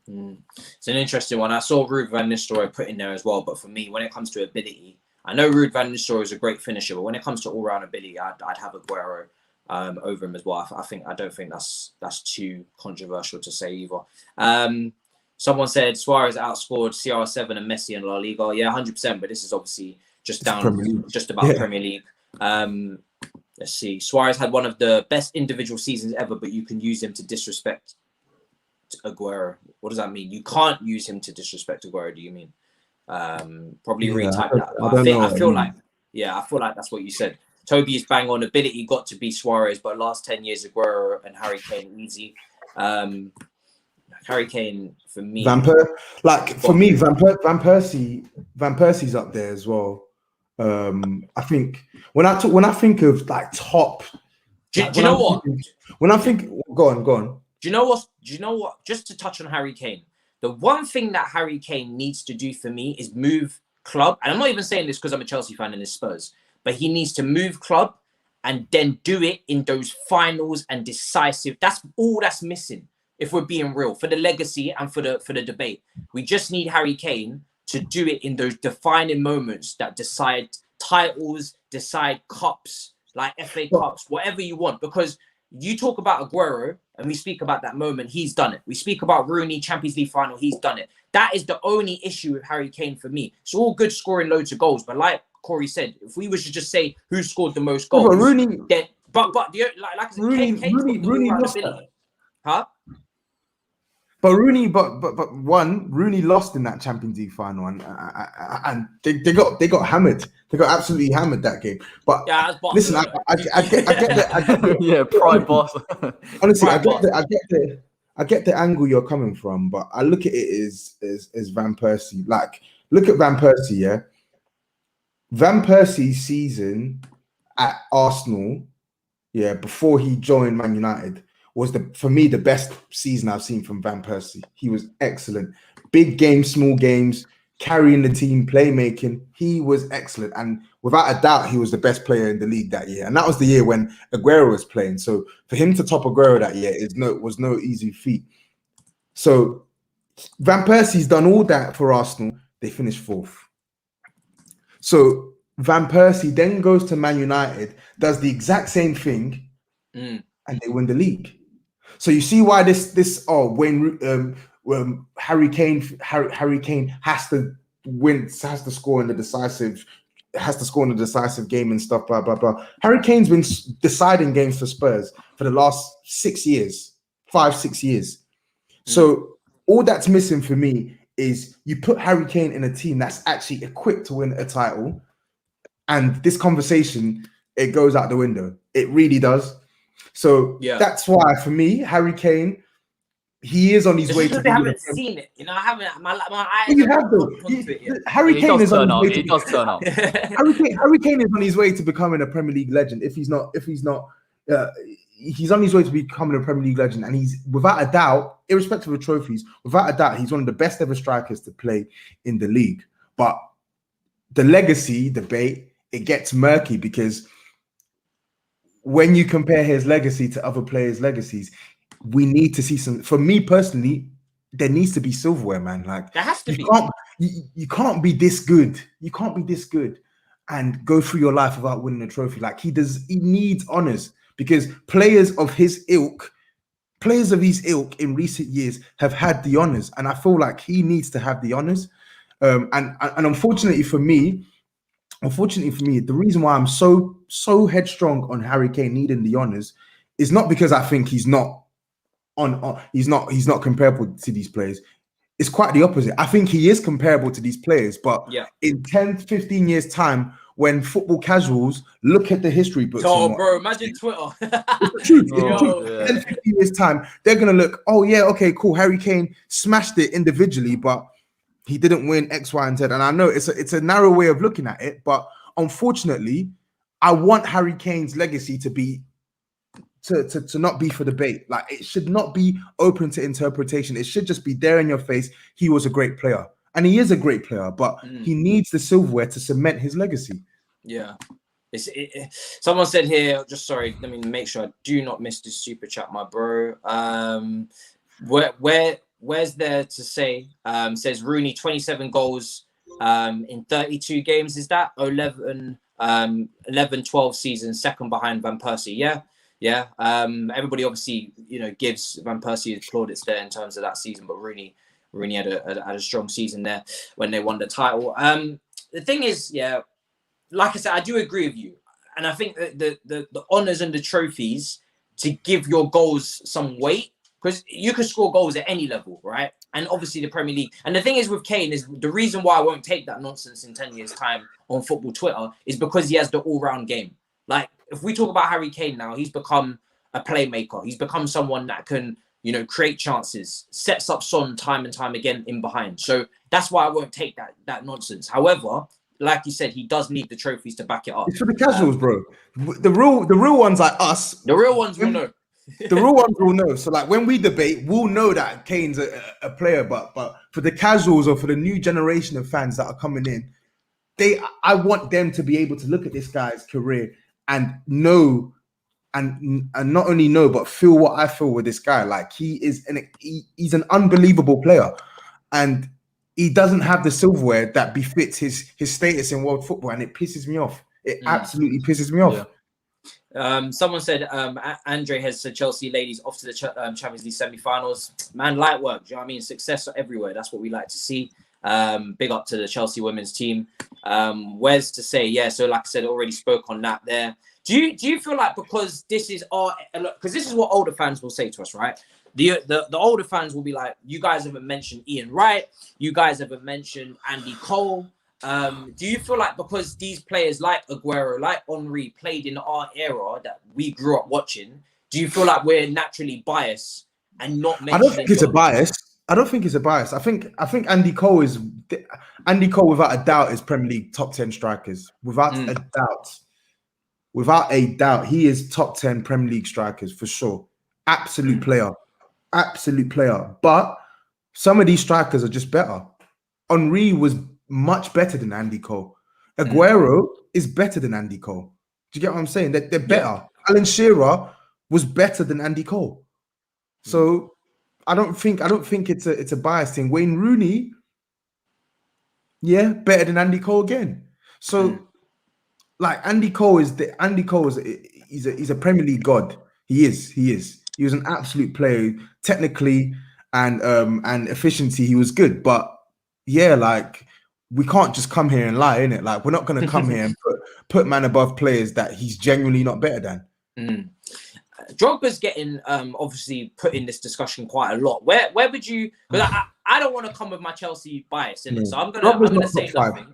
It's an interesting one. I saw Ruud van Nistelrooy put in there as well, but for me, when it comes to ability, I know Ruud van Nistelrooy is a great finisher, but when it comes to all-round ability, I'd have Aguero over him as well. I don't think that's too controversial to say either. Someone said Suarez outscored CR7 and Messi in La Liga. Yeah, 100%. But this is obviously just about Premier League. Let's see. Suarez had one of the best individual seasons ever, but you can use him to disrespect Aguero. What does that mean? You can't use him to disrespect Aguero. Do you mean? Probably retype that. I feel like that's what you said. Toby is bang on. Ability got to be Suarez, but last 10 years Aguero and Harry Kane easy. Harry Kane for me. Van Persie's up there as well. I think when I think of like top. Do you know what? When I think, go on. Do you know what? Just to touch on Harry Kane, the one thing that Harry Kane needs to do for me is move club. And I'm not even saying this because I'm a Chelsea fan and it's Spurs, but he needs to move club and then do it in those finals and decisive. That's all that's missing. If we're being real, for the legacy and for the debate, we just need Harry Kane to do it in those defining moments that decide titles, decide cups, like FA Cups, whatever you want. Because you talk about Aguero and we speak about that moment, he's done it. We speak about Rooney, Champions League final, he's done it. That is the only issue with Harry Kane for me. It's all good scoring loads of goals, but like Corey said, if we was to just say who scored the most goals, but Rooney, then like I said, Rooney lost that. Huh? But Rooney lost in that Champions League final, and they got hammered. They got absolutely hammered that game. But yeah, listen, I get the yeah, pride boss. Honestly, I get the angle you're coming from, but I look at it as Van Persie. Like, look at Van Persie, yeah. Van Persie's season at Arsenal, yeah, before he joined Man United, was for me the best season I've seen from Van Persie. He was excellent. Big games, small games, carrying the team, playmaking. He was excellent. And without a doubt, he was the best player in the league that year. And that was the year when Aguero was playing. So for him to top Aguero that year was no easy feat. So Van Persie's done all that for Arsenal. They finished fourth. So Van Persie then goes to Man United, does the exact same thing, and they win the league. So you see why when Harry Kane has to win, has to score in the decisive game and stuff, blah blah blah. Harry Kane's been deciding games for Spurs for the last 6 years, 5-6 years. So all that's missing for me is you put Harry Kane in a team that's actually equipped to win a title, and this conversation, it goes out the window. It really does. So that's why, for me, Harry Kane, he is on his way to. I haven't seen it, you know. I haven't. My eyes. You have though. Harry Kane is on his way. He does turn up. Harry Kane is on his way to becoming a Premier League legend. If he's not, he's on his way to becoming a Premier League legend, and he's without a doubt, irrespective of trophies, without a doubt, he's one of the best ever strikers to play in the league. But the legacy debate, it gets murky because when you compare his legacy to other players' legacies, we need to see some. For me personally, there needs to be silverware, man. Like there has to be. You can't be this good. You can't be this good and go through your life without winning a trophy. Like he needs honors because players of his ilk in recent years have had the honors, and I feel like he needs to have the honors. And unfortunately for me, the reason why I'm so headstrong on Harry Kane needing the honors is not because I think he's not comparable to these players. It's quite the opposite. I think he is comparable to these players, but in 10, 15 years time, when football casuals look at the history books, bro, imagine Twitter. It's the truth. 10, 15 years time, they're gonna look, oh yeah, okay, cool. Harry Kane smashed it individually, but he didn't win X, Y, and Z. And I know it's a narrow way of looking at it, but unfortunately, I want Harry Kane's legacy to be to not be for debate. Like, it should not be open to interpretation. It should just be there in your face. He was a great player, and he is a great player, but he needs the silverware to cement his legacy. Yeah. Someone said here, just sorry, let me make sure I do not miss this super chat, my bro. Where's there to say? Says Rooney 27 goals in 32 games. Is that 11, 12 seasons, second behind Van Persie? Yeah. Everybody obviously, gives Van Persie his plaudits there in terms of that season, but Rooney had a strong season there when they won the title. The thing is, like I said, I do agree with you. And I think that the honours and the trophies to give your goals some weight, because you can score goals at any level, right? And obviously the Premier League. And the thing is with Kane is the reason why I won't take that nonsense in 10 years' time on football Twitter is because he has the all-round game. Like, if we talk about Harry Kane now, he's become a playmaker. He's become someone that can, create chances, sets up Son time and time again in behind. So that's why I won't take that nonsense. However, like you said, he does need the trophies to back it up. It's for the casuals, bro. The real ones like us. The real ones will know. The real ones will know. So, like, when we debate, we'll know that Kane's a player. But for the casuals or for the new generation of fans that are coming in, I want them to be able to look at this guy's career and know, and not only know, but feel what I feel with this guy. Like, he's an unbelievable player, and he doesn't have the silverware that befits his status in world football, and it pisses me off. It absolutely pisses me off. Yeah. Someone said, Andre has said Chelsea ladies off to the Champions League semi-finals. Man, light work. Do you know what I mean? Success everywhere. That's what we like to see. Big up to the Chelsea women's team. Where's to say, so like I said, already spoke on that there. Do you feel like, because this is because this is what older fans will say to us, right? The older fans will be like, you guys haven't mentioned Ian Wright, you guys haven't mentioned Andy Cole. Do you feel like because these players like Aguero, like Henry played in our era that we grew up watching, do you feel like we're naturally biased and not mentioning? I don't think it's a bias. I think Andy Cole without a doubt is Premier League top 10 strikers. Without a doubt, he is top 10 Premier League strikers for sure. Absolute player. But some of these strikers are just better. Henry was much better than Andy Cole. Aguero is better than Andy Cole. Do you get what I'm saying? They're better. Yeah. Alan Shearer was better than Andy Cole. So I don't think it's a bias thing. Wayne Rooney, better than Andy Cole again. So like Andy Cole is he's a Premier League god. He is. He was an absolute player, technically and efficiency. He was good, but like, we can't just come here and lie, innit? Like, we're not going to come here and put man above players that he's genuinely not better than. Drogba's getting obviously put in this discussion quite a lot. Where would you? Because I don't want to come with my Chelsea bias in it, so I'm gonna say nothing.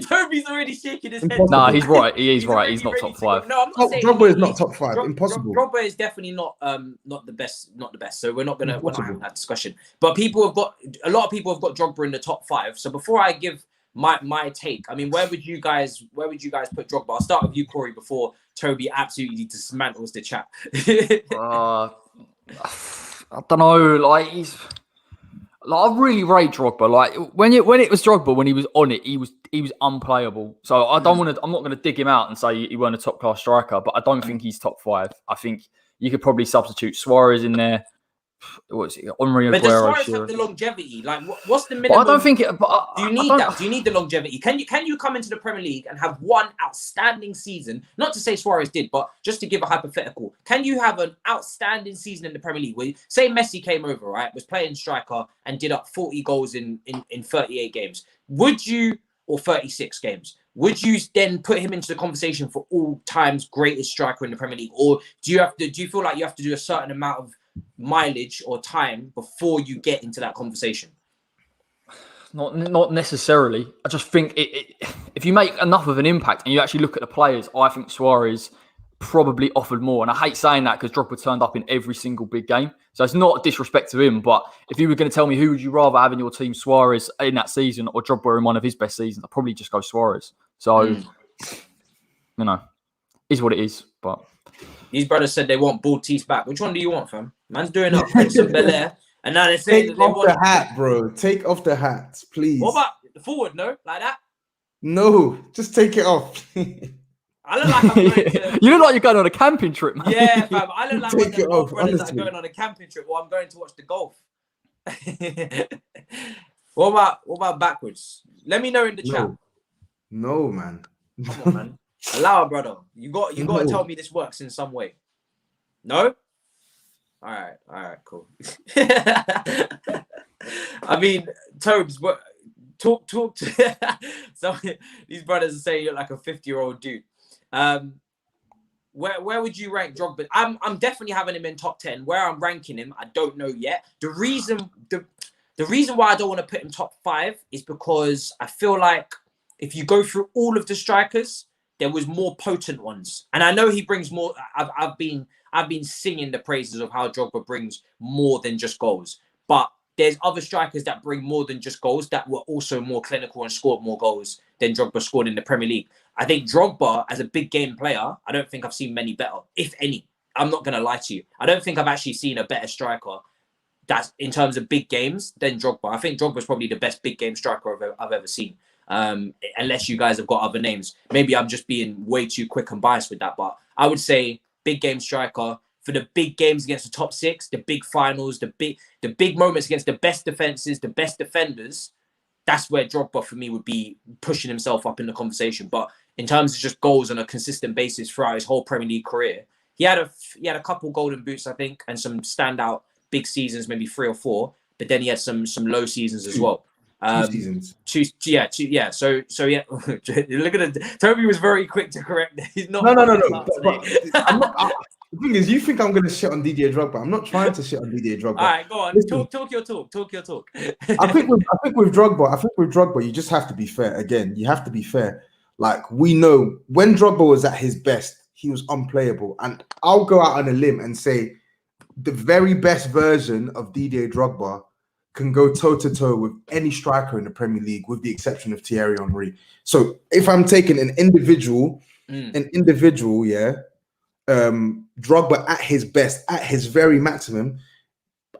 Toby's already shaking his head. Nah, he's right. He is right. He's not top 5. No, I'm not saying Drogba is not top 5. Impossible. Drogba is definitely not the best. So we're not having that discussion. But a lot of people have got Drogba in the top 5. So before I give my take, I mean, where would you guys put Drogba? I'll start with you, Corey, before Toby absolutely dismantles the chat. I don't know. Like, I really rate Drogba. Like, when it was Drogba, when he was on it, he was unplayable. So I'm not going to dig him out and say he weren't a top class striker. But I don't think he's top 5. I think you could probably substitute Suarez in there. What's it? Henry Aguero. But does Suarez have the longevity? Like, what's the minimum? Well, I don't think it. Do you need that? Do you need the longevity? Can you come into the Premier League and have one outstanding season? Not to say Suarez did, but just to give a hypothetical. Can you have an outstanding season in the Premier League where, say, Messi came over, right, was playing striker and did up 40 goals in 38 games? Would you, or 36 games? Would you then put him into the conversation for all time's greatest striker in the Premier League, or do you feel like you have to do a certain amount of mileage or time before you get into that conversation? Not necessarily. I just think if you make enough of an impact and you actually look at the players, I think Suarez probably offered more. And I hate saying that because Drogba turned up in every single big game. So it's not disrespect to him, but if you were going to tell me who would you rather have in your team, Suarez in that season or Drogba in one of his best seasons, I'd probably just go Suarez. So, is what it is. But these brothers said they want Baptiste back. Which one do you want, fam? Man's doing up Prince and Bel-Air, and now they're saying Take that they off want the hat, bro. Take off the hat, please. What about the forward? No, like that. No, just take it off. I look like I'm going to... You look like you're going on a camping trip, man. Yeah, fam. I look like one of Take the it old off, brothers that are honestly. going on a camping trip, or I'm going to watch the golf. What about backwards? Let me know in the chat. No, man. Come on, man. Allow it, brother. You got to tell me this works in some way. No? All right, cool. I mean, Tobs, what talk to so these brothers are saying you're like a 50-year-old dude. Where would you rank Drogba? I'm definitely having him in top 10. Where I'm ranking him, I don't know yet. The reason why I don't want to put him top 5 is because I feel like if you go through all of the strikers, there was more potent ones. And I know he brings more. I've been singing the praises of how Drogba brings more than just goals. But there's other strikers that bring more than just goals that were also more clinical and scored more goals than Drogba scored in the Premier League. I think Drogba, as a big game player, I don't think I've seen many better, if any. I'm not going to lie to you. I don't think I've actually seen a better striker that's in terms of big games than Drogba. I think Drogba's probably the best big game striker I've ever seen. Unless you guys have got other names. Maybe I'm just being way too quick and biased with that. But I would say big game striker for the big games against the top 6, the big finals, the big moments against the best defenses, the best defenders. That's where Drogba for me would be pushing himself up in the conversation. But in terms of just goals on a consistent basis throughout his whole Premier League career, he had a couple golden boots, I think, and some standout big seasons, maybe 3 or 4. But then he had some low seasons as well. 2 seasons. Two, yeah. So yeah. Look at it. Toby was very quick to correct that. He's not. No. But I'm not. The thing is, you think I'm going to shit on Didier Drogba. I'm not trying to shit on Didier Drogba. All right, go on. Listen, Talk your talk. I think with Drogba, you just have to be fair. Again, you have to be fair. Like, we know when Drogba was at his best, he was unplayable. And I'll go out on a limb and say the very best version of Didier Drogba can go toe-to-toe with any striker in the Premier League, with the exception of Thierry Henry. So if I'm taking an individual, Drogba at his best, at his very maximum,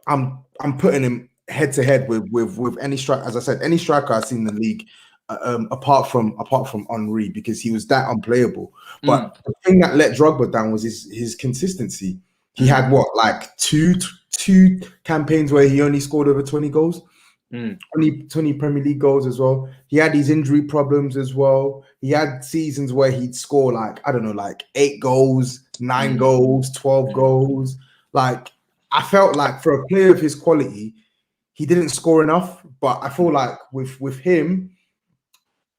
I'm putting him head to head with any striker. As I said, any striker I've seen in the league, apart from Henry, because he was that unplayable. But the thing that let Drogba down was his consistency. He had like two campaigns where he only scored over 20 goals, 20 Premier League goals as well. He had these injury problems as well. He had seasons where he'd score like 8 goals, 9 goals, 12 goals. Like, I felt like for a player of his quality, he didn't score enough. But I feel like with him,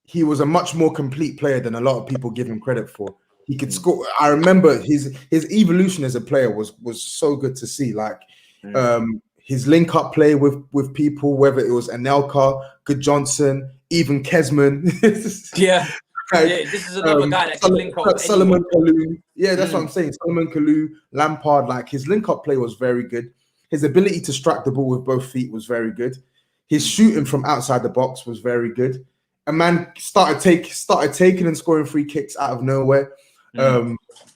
he was a much more complete player than a lot of people give him credit for. He could score. I remember his evolution as a player was so good to see. Like his link up play with people, whether it was Anelka, Good Johnson, even Kesman. Yeah, this is another guy that can link up. Solomon Kalou. Yeah, that's what I'm saying. Solomon Kalou, Lampard. Like, his link up play was very good. His ability to strike the ball with both feet was very good. His shooting from outside the box was very good. A man started taking and scoring free kicks out of nowhere.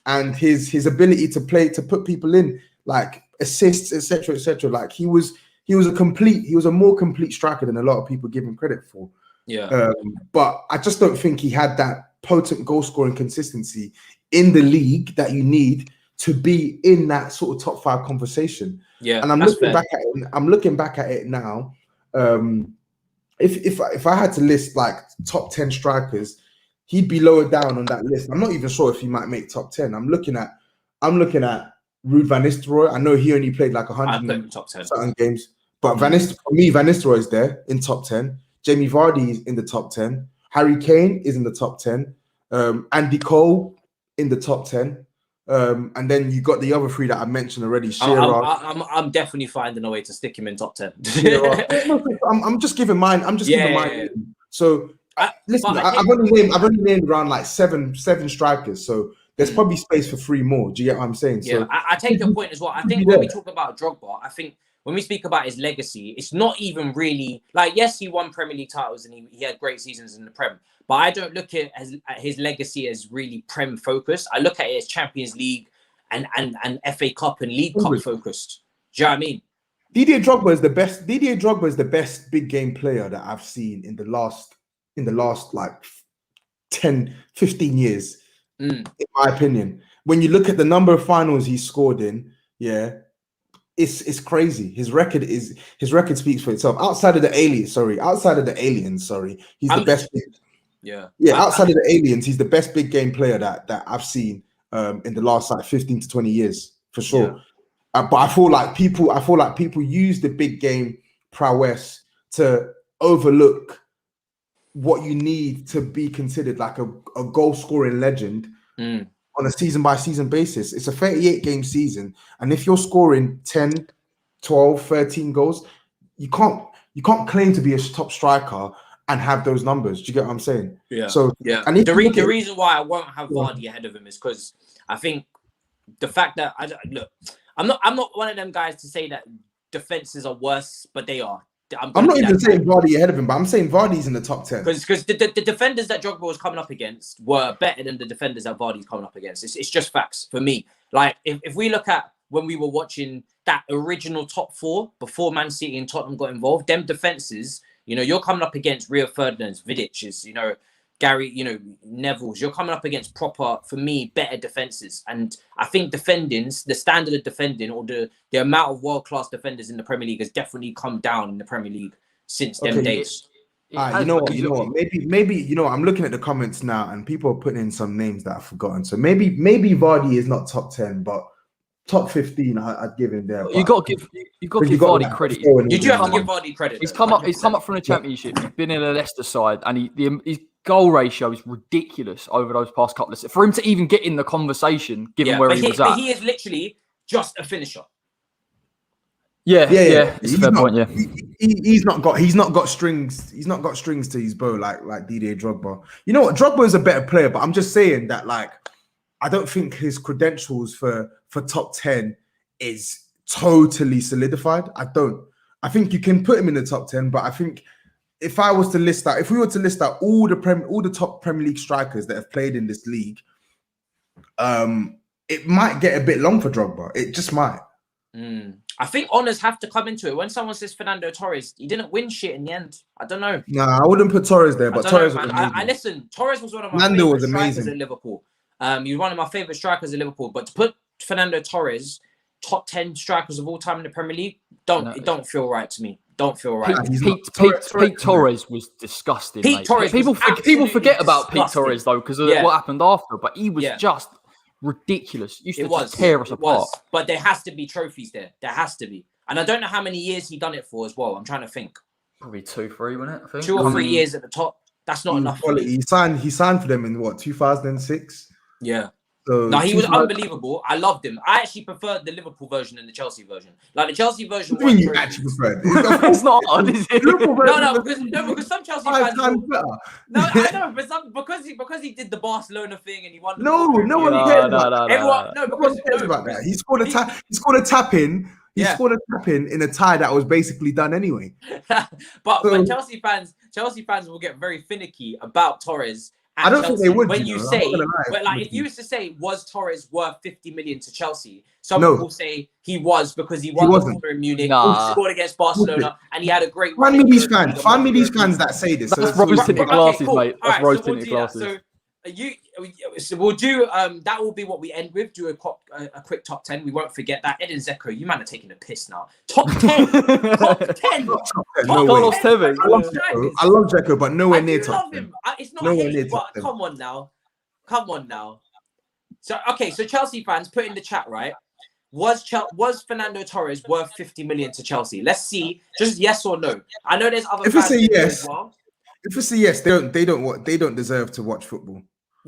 And his ability to put people in, like assists, etc. Like, he was a more complete striker than a lot of people give him credit for. Yeah. But I just don't think he had that potent goal scoring consistency in the league that you need to be in that sort of top 5 conversation. Yeah. And I'm looking back at it now. If I had to list like top 10 strikers, he'd be lower down on that list. I'm not even sure if he might make top 10. I'm looking at Ruud van Nistelrooy. I know he only played like 100 top 10 certain games, but for me, Van Nistelrooy is there in top 10. Jamie Vardy is in the top 10. Harry Kane is in the top 10. Andy Cole in the top 10. And then you got the other 3 that I mentioned already. Shearer. I'm definitely finding a way to stick him in top 10. I'm just giving mine. Yeah. So listen, I've only named around like seven strikers. So there's probably space for 3 more. Do you get what I'm saying? Yeah, So I take your point as well. I think when we talk about Drogba, I think when we speak about his legacy, it's not even really like, yes, he won Premier League titles and he had great seasons in the Prem, but I don't look at his legacy as really Prem focused. I look at it as Champions League and FA Cup and League Cup focused. Do you know what I mean? Didier Drogba is the best. Didier Drogba is the best big game player that I've seen in the last like 10, 15 years, in my opinion. When you look at the number of finals he scored in, it's crazy. His record speaks for itself. Outside of the aliens, he's the best. Outside of the aliens, he's the best big game player that I've seen in the last like 15 to 20 years for sure. Yeah. But I feel like people use the big game prowess to overlook what you need to be considered like a goal scoring legend on a season by season basis. It's a 38 game season, and if you're scoring 10, 12, 13 goals, you can't claim to be a top striker and have those numbers. Do you get what I'm saying? Yeah. So and the reason why I won't have Vardy ahead of him is because I think the fact that I'm not one of them guys to say that defenses are worse, but they are. I'm not even saying Vardy ahead of him, but I'm saying Vardy's in the top 10. Because the defenders that Drogba was coming up against were better than the defenders that Vardy's coming up against. It's just facts for me. Like, if we look at when we were watching that original top four before Man City and Tottenham got involved, them defenses, you're coming up against Rio Ferdinand's, Vidic's, Gary, Neville's. You're coming up against proper, for me, better defenses. And I think the standard of defending, or the amount of world-class defenders in the Premier League has definitely come down in the Premier League since them days. You know what? Maybe I'm looking at the comments now, and people are putting in some names that I've forgotten. So maybe Vardy is not top 10, but top 15, I'd give him there. You got to give Vardy credit. You do have to give Vardy credit. He's come up from the Championship. He's been in a Leicester side, and his goal ratio is ridiculous over those past couple of seasons. For him to even get in the conversation, given where he was at. He is literally just a finisher. Yeah. It's a fair point. Yeah, he's not got strings. He's not got strings to his bow like Didier Drogba. You know what? Drogba is a better player, but I'm just saying that, like, I don't think his credentials for top 10 is totally solidified. I don't. I think you can put him in the top 10, but I think if we were to list out all the top Premier League strikers that have played in this league, it might get a bit long for Drogba. It just might. I think honours have to come into it. When someone says Fernando Torres, he didn't win shit in the end. I don't know. No, I wouldn't put Torres there, but Torres was amazing. I listen. Torres was one of my favorite strikers at Liverpool. He was one of my favorite strikers at Liverpool. But to put Fernando Torres top 10 strikers of all time in the Premier League, it don't feel right to me. Don't feel right. Pete Torres was disgusting. People forget about Pete Torres though because of what happened after, but he was just ridiculous. Used to tear us apart. But there has to be trophies there. There has to be. And I don't know how many years he done it for as well. I'm trying to think. Probably 2-3, wasn't it? I think 2 or 3 years at the top. That's not enough. He signed for them in 2006. Yeah. So he was unbelievable. I loved him. I actually preferred the Liverpool version than the Chelsea version. Like the Chelsea version. What do you mean you actually preferred? It's not hard, is it? because some Chelsea fans. I know, but because he did the Barcelona thing and he won. No one cares about that. He scored a tap in. He scored a tap in a tie that was basically done anyway. but Chelsea fans will get very finicky about Torres. I don't think they would. When you say, but like, if you was to say, was Torres worth 50 million to Chelsea? Some people say he was because he won the Bayern in Munich, he scored against Barcelona, and he had a great. Find me these fans that say this. That's rose-tinted glasses, mate. That's rose-tinted glasses. So we'll do that will be what we end with. Do a quick top 10. We won't forget that. Edin Dzeko, you man are taking a piss now. Top 10. Top 10. Carlos Tevez. I love Dzeko, but nowhere near top 10. It's not hate, but come on now. So Chelsea fans, put in the chat, right? Was Fernando Torres worth 50 million to Chelsea? Let's see, just yes or no. I know there's other. If it's a yes, if it's a yes, they don't deserve to watch football.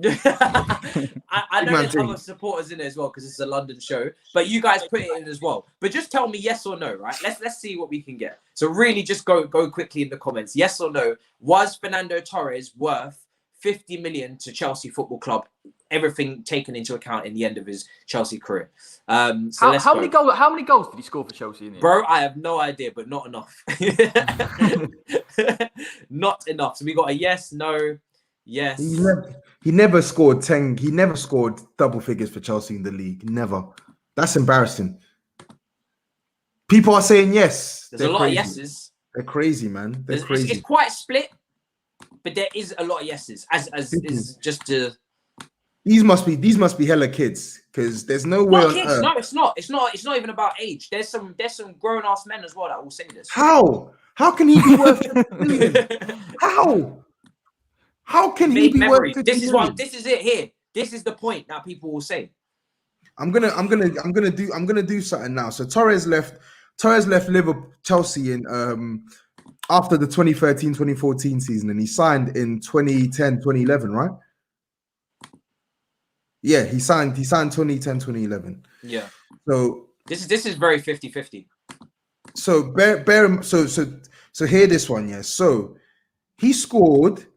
I know there's other supporters in it as well because it's a London show, but you guys put it in as well. But just tell me yes or no, right? Let's see what we can get. So really, just go quickly in the comments. Yes or no? Was Fernando Torres worth 50 million to Chelsea Football Club, everything taken into account in the end of his Chelsea career. So how many goals did he score for Chelsea in the end? Bro, I have no idea, but not enough. Not enough. So we got a yes, no, yes. He never scored 10. He never scored double figures for Chelsea in the league. Never. That's embarrassing. People are saying yes. There's a lot of yeses. They're crazy, man. They're crazy. It's quite split, but there is a lot of yeses. As is just to. These must be hella kids, because there's no way on earth. No, it's not. It's not even about age. There's some grown ass men as well that will say this. How can he be worth 50 million? How can he be worth 50 million? This is it here. This is the point that people will say. I'm gonna do something now. So Torres left Liverpool, Chelsea in after the 2013-2014 season, and he signed in 2010-2011, right? Yeah, he signed 2010-2011. Yeah. So this is very 50-50. So so hear this one, yeah. So he scored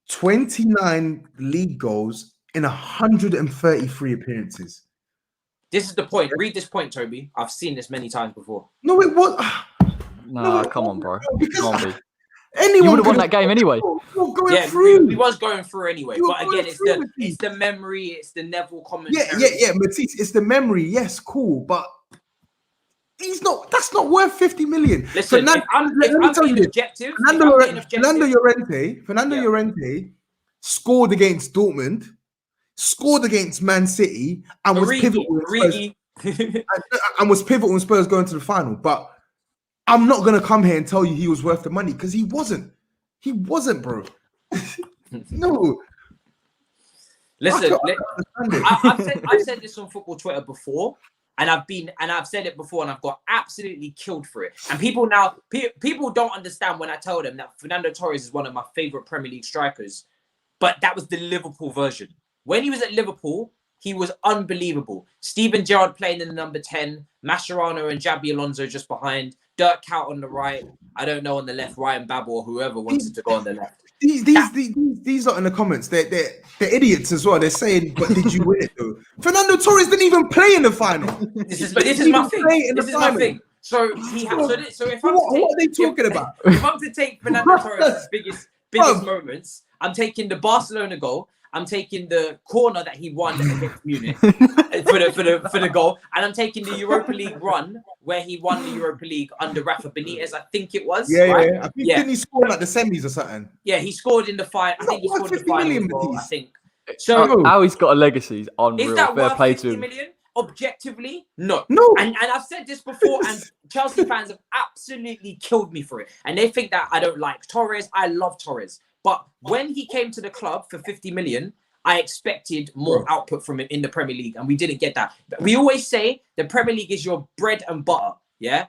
29 league goals in 133 appearances. This is the point. Read this point, Toby. I've seen this many times before. No, it was. No, come on, bro. Because Come on, anyone you would have won that game anyway. Through. We was going through anyway. But again, it's the memory. It's the Neville commentary. Yeah. Matisse, it's the memory. Yes, cool, but he's not. That's not worth 50 million. Listen, let me tell you this. Fernando Llorente scored against Dortmund, scored against Man City, and was pivotal in Spurs going to the final. But I'm not gonna come here and tell you he was worth the money, because he wasn't. He wasn't, bro. No. Listen, I've said this on football Twitter before, and I've said it before, and I've got absolutely killed for it. And people don't understand when I tell them that Fernando Torres is one of my favorite Premier League strikers, but that was the Liverpool version. When he was at Liverpool, he was unbelievable. Steven Gerrard playing in the number 10, Mascherano and Xabi Alonso just behind, Dirk Kuyt on the right, I don't know on the left, Ryan Babel or whoever wanted to go on the left. These lot in the comments, they're idiots as well. They're saying, "But did you win it though?" Fernando Torres didn't even play in the final. This is my thing. So if I'm what are they talking about? If I'm to take Fernando Torres' biggest moments, I'm taking the Barcelona goal. I'm taking the corner that he won against Munich for the goal, and I'm taking the Europa League run where he won the Europa League under Rafa Benitez. I think it was. Yeah, right? I think didn't he score like the semis or something? Yeah, he scored in the final. I think he scored in the final. I think. So how he's got a legacy is unreal. Is that Fair worth play 50 to him. million? Objectively, no. And I've said this before, and Chelsea fans have absolutely killed me for it. And they think that I don't like Torres. I love Torres. But when he came to the club for 50 million, I expected more output from him in the Premier League, and we didn't get that. We always say the Premier League is your bread and butter. Yeah,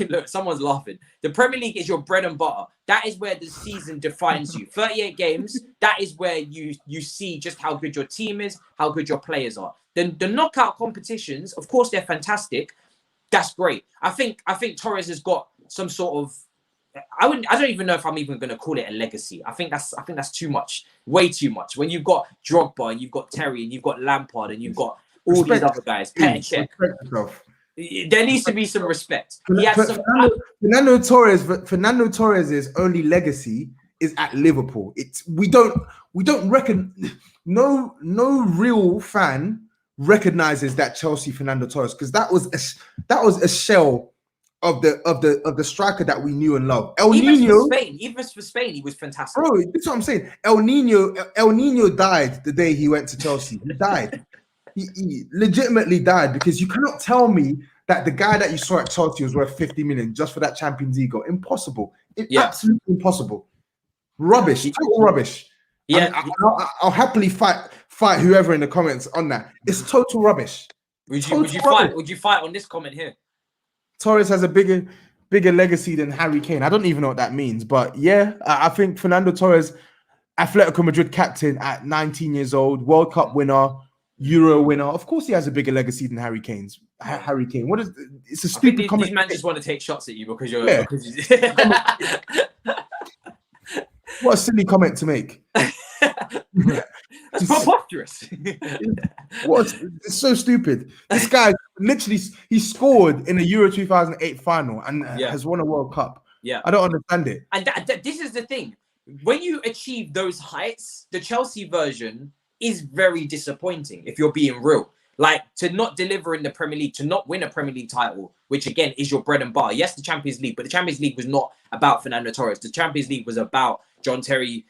look, someone's laughing. The Premier League is your bread and butter. That is where the season defines you. 38 games. That is where you see just how good your team is, how good your players are. Then the knockout competitions, of course, they're fantastic. That's great. I think Torres has got some sort of. I don't even know if I'm even going to call it a legacy. I think that's too much, way too much. When you've got Drogba, and you've got Terry, and you've got Lampard, and you've got all these other guys, Petr there needs to be some respect. Fernando Torres' only legacy is at Liverpool. We don't reckon. No real fan recognizes that Chelsea Fernando Torres, because that was a shell of the striker that we knew and loved. Even for Spain, he was fantastic. Bro, that's what I'm saying. El Nino died the day he went to Chelsea. He died. He legitimately died, because you cannot tell me that the guy that you saw at Chelsea was worth 50 million just for that Champions League goal. Impossible. Absolutely impossible. Rubbish. Total rubbish. Yeah. I'll happily fight whoever in the comments on that. It's total rubbish. Would you fight on this comment here? Torres has a bigger legacy than Harry Kane. I don't even know what that means, but yeah, I think Fernando Torres, Atletico Madrid captain at 19 years old, World Cup winner, Euro winner. Of course, he has a bigger legacy than Harry Kane. It's a stupid comment. These men just want to take shots at you because you're. Yeah. What a silly comment to make. That's preposterous. What? It's so stupid. This guy literally he scored in the Euro 2008 final and has won a World Cup. Yeah, I don't understand it. And this is the thing: when you achieve those heights, the Chelsea version is very disappointing. If you're being real, like to not deliver in the Premier League, to not win a Premier League title, which again is your bread and butter. Yes, the Champions League, but the Champions League was not about Fernando Torres. The Champions League was about John Terry,